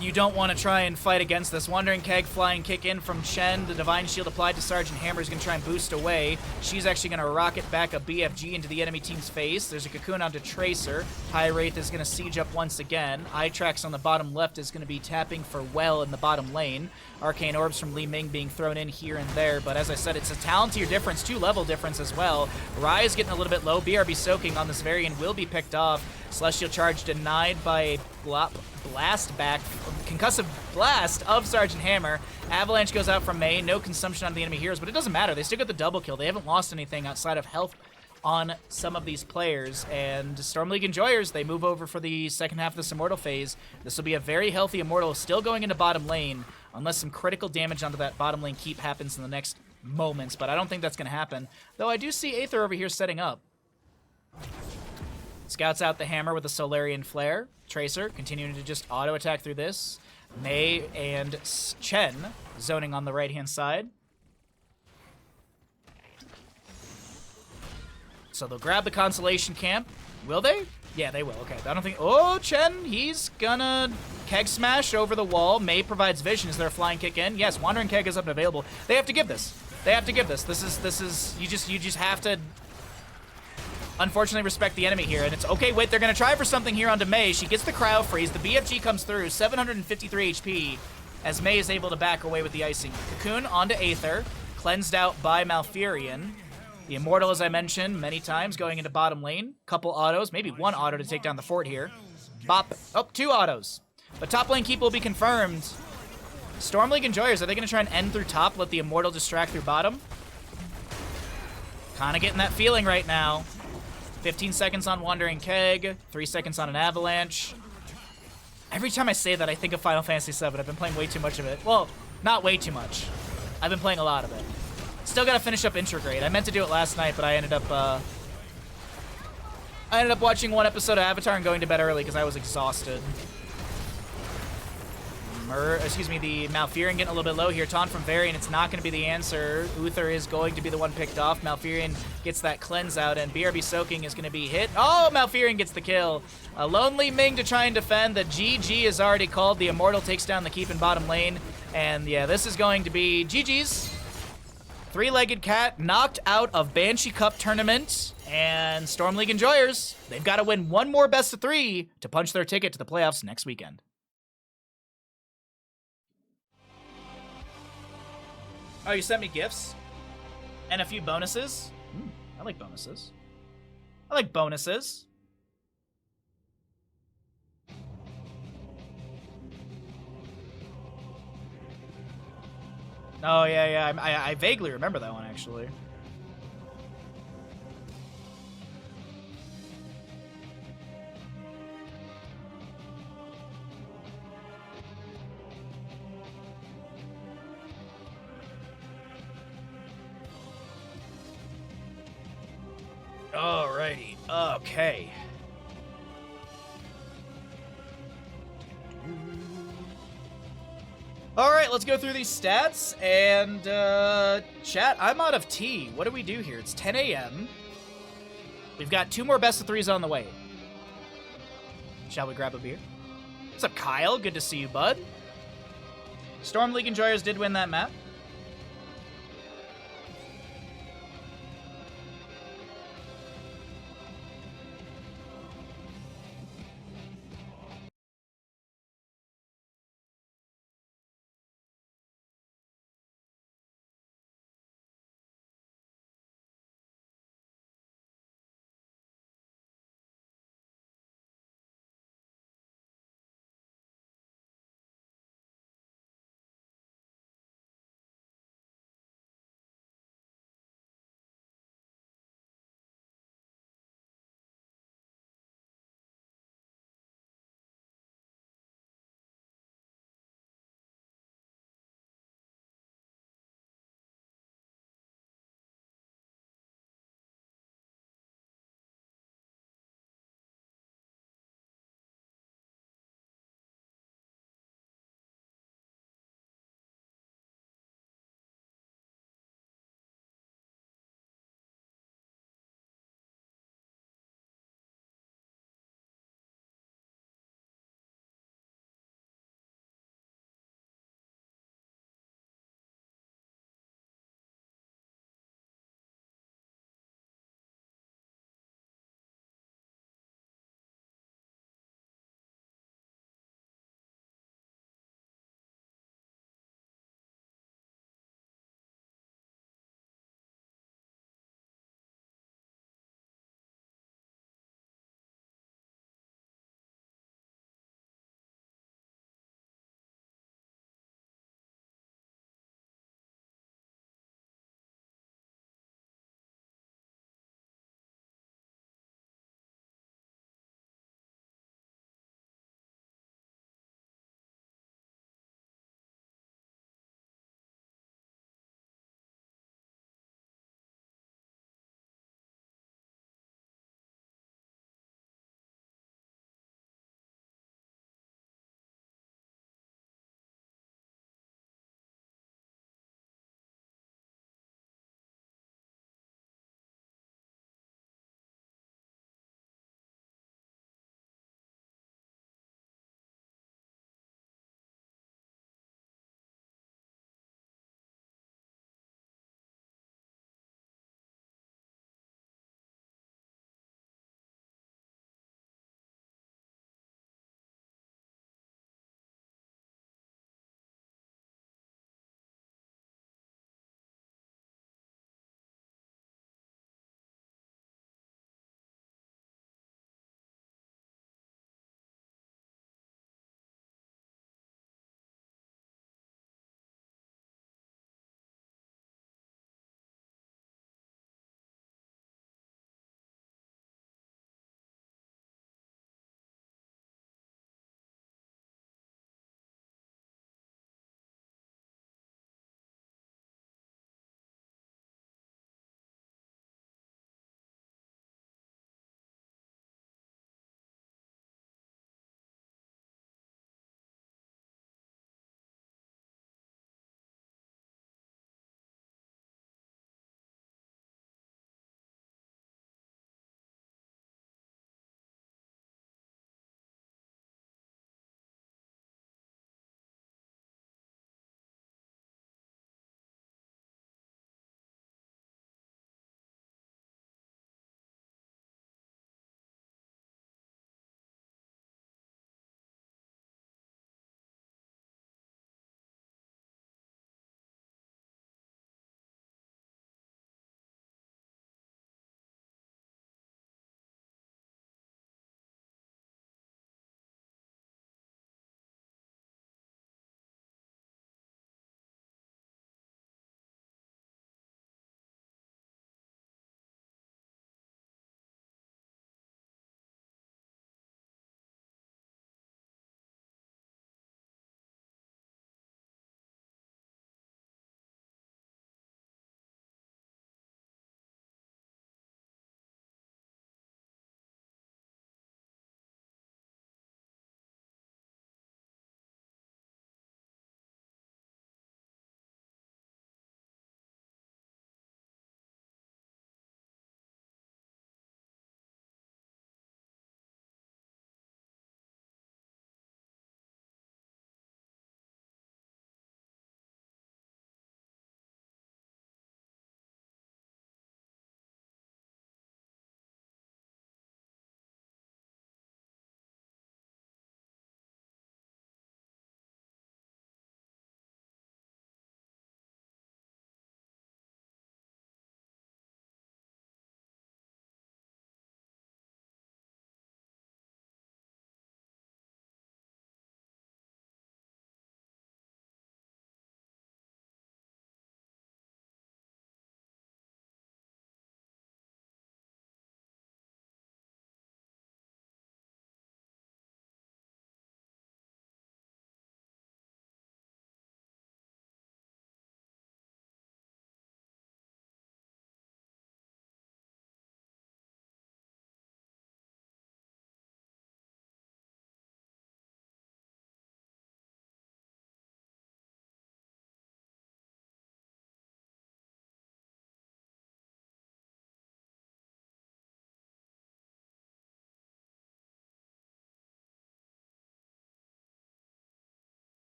you don't want to try and fight against this. Wandering Keg, flying kick in from Chen. The Divine Shield applied to Sergeant Hammer is going to try and boost away. She's actually going to rocket back a BFG into the enemy team's face. There's a Cocoon onto Tracer. High Wraith is going to siege up once again. Itrax on the bottom left is going to be tapping for well in the bottom lane. Arcane Orbs from Li Ming being thrown in here and there, but as I said, it's a talent tier difference, 2-level difference as well. Rai is getting a little bit low. BRB Soaking on this Varian will be picked off. Celestial Charge denied by blast back, concussive blast of Sergeant Hammer. Avalanche goes out from Mei. No consumption on the enemy heroes, but it doesn't matter. They still got the double kill. They haven't lost anything outside of health on some of these players, and Storm League enjoyers, they move over for the second half of this Immortal phase. This will be a very healthy Immortal, still going into bottom lane, unless some critical damage onto that bottom lane keep happens in the next moments, but I don't think that's going to happen. Though I do see Aether over here setting up. Scouts out the Hammer with a Solarian Flare. Tracer continuing to just auto-attack through this. Mei and Chen zoning on the right-hand side. So they'll grab the Consolation Camp. Will they? Yeah, they will. Okay, I don't think... Oh, Chen, he's gonna Keg Smash over the wall. Mei provides vision. Is there a flying kick in? Yes, Wandering Keg is up and available. They have to give this. They have to give this. This is... You just have to... Unfortunately, respect the enemy here, and it's okay. Wait, they're gonna try for something here onto Mei. She gets the cryo freeze. The BFG comes through, 753 HP, as Mei is able to back away with the icing. Cocoon onto Aether, cleansed out by Malfurion. The Immortal, as I mentioned many times, going into bottom lane. Couple autos, maybe one auto to take down the fort here. Bop. Oh, 2 autos. But top lane keep will be confirmed. Storm League Enjoyers, are they going to try and end through top, let the Immortal distract through bottom? Kind of getting that feeling right now. 15 seconds on Wandering Keg, 3 seconds on an Avalanche. Every time I say that, I think of Final Fantasy VII. I've been playing way too much of it. Well, not way too much. I've been playing a lot of it. Still got to finish up Intrograde. I meant to do it last night, but I ended up watching one episode of Avatar and going to bed early because I was exhausted. The Malfurion getting a little bit low here. Taunt from Varian, it's not going to be the answer. Uther is going to be the one picked off. Malfurion gets that cleanse out, and BRB Soaking is going to be hit. Oh, Malfurion gets the kill. A Lonely Ming to try and defend. The GG is already called. The Immortal takes down the keep in bottom lane. And yeah, this is going to be GG's. Three-legged cat knocked out of Banshee Cup tournament. And Storm League Enjoyers, they've got to win one more best of 3 to punch their ticket to the playoffs next weekend. Oh, you sent me gifts? And a few bonuses? I like bonuses. I like bonuses. Oh, yeah. I vaguely remember that one, actually. Alrighty. Okay. Alright, let's go through these stats. And, chat, I'm out of tea. What do we do here? It's 10 a.m. We've got 2 more best of 3s on the way. Shall we grab a beer? What's up, Kyle? Good to see you, bud. Storm League Enjoyers did win that map.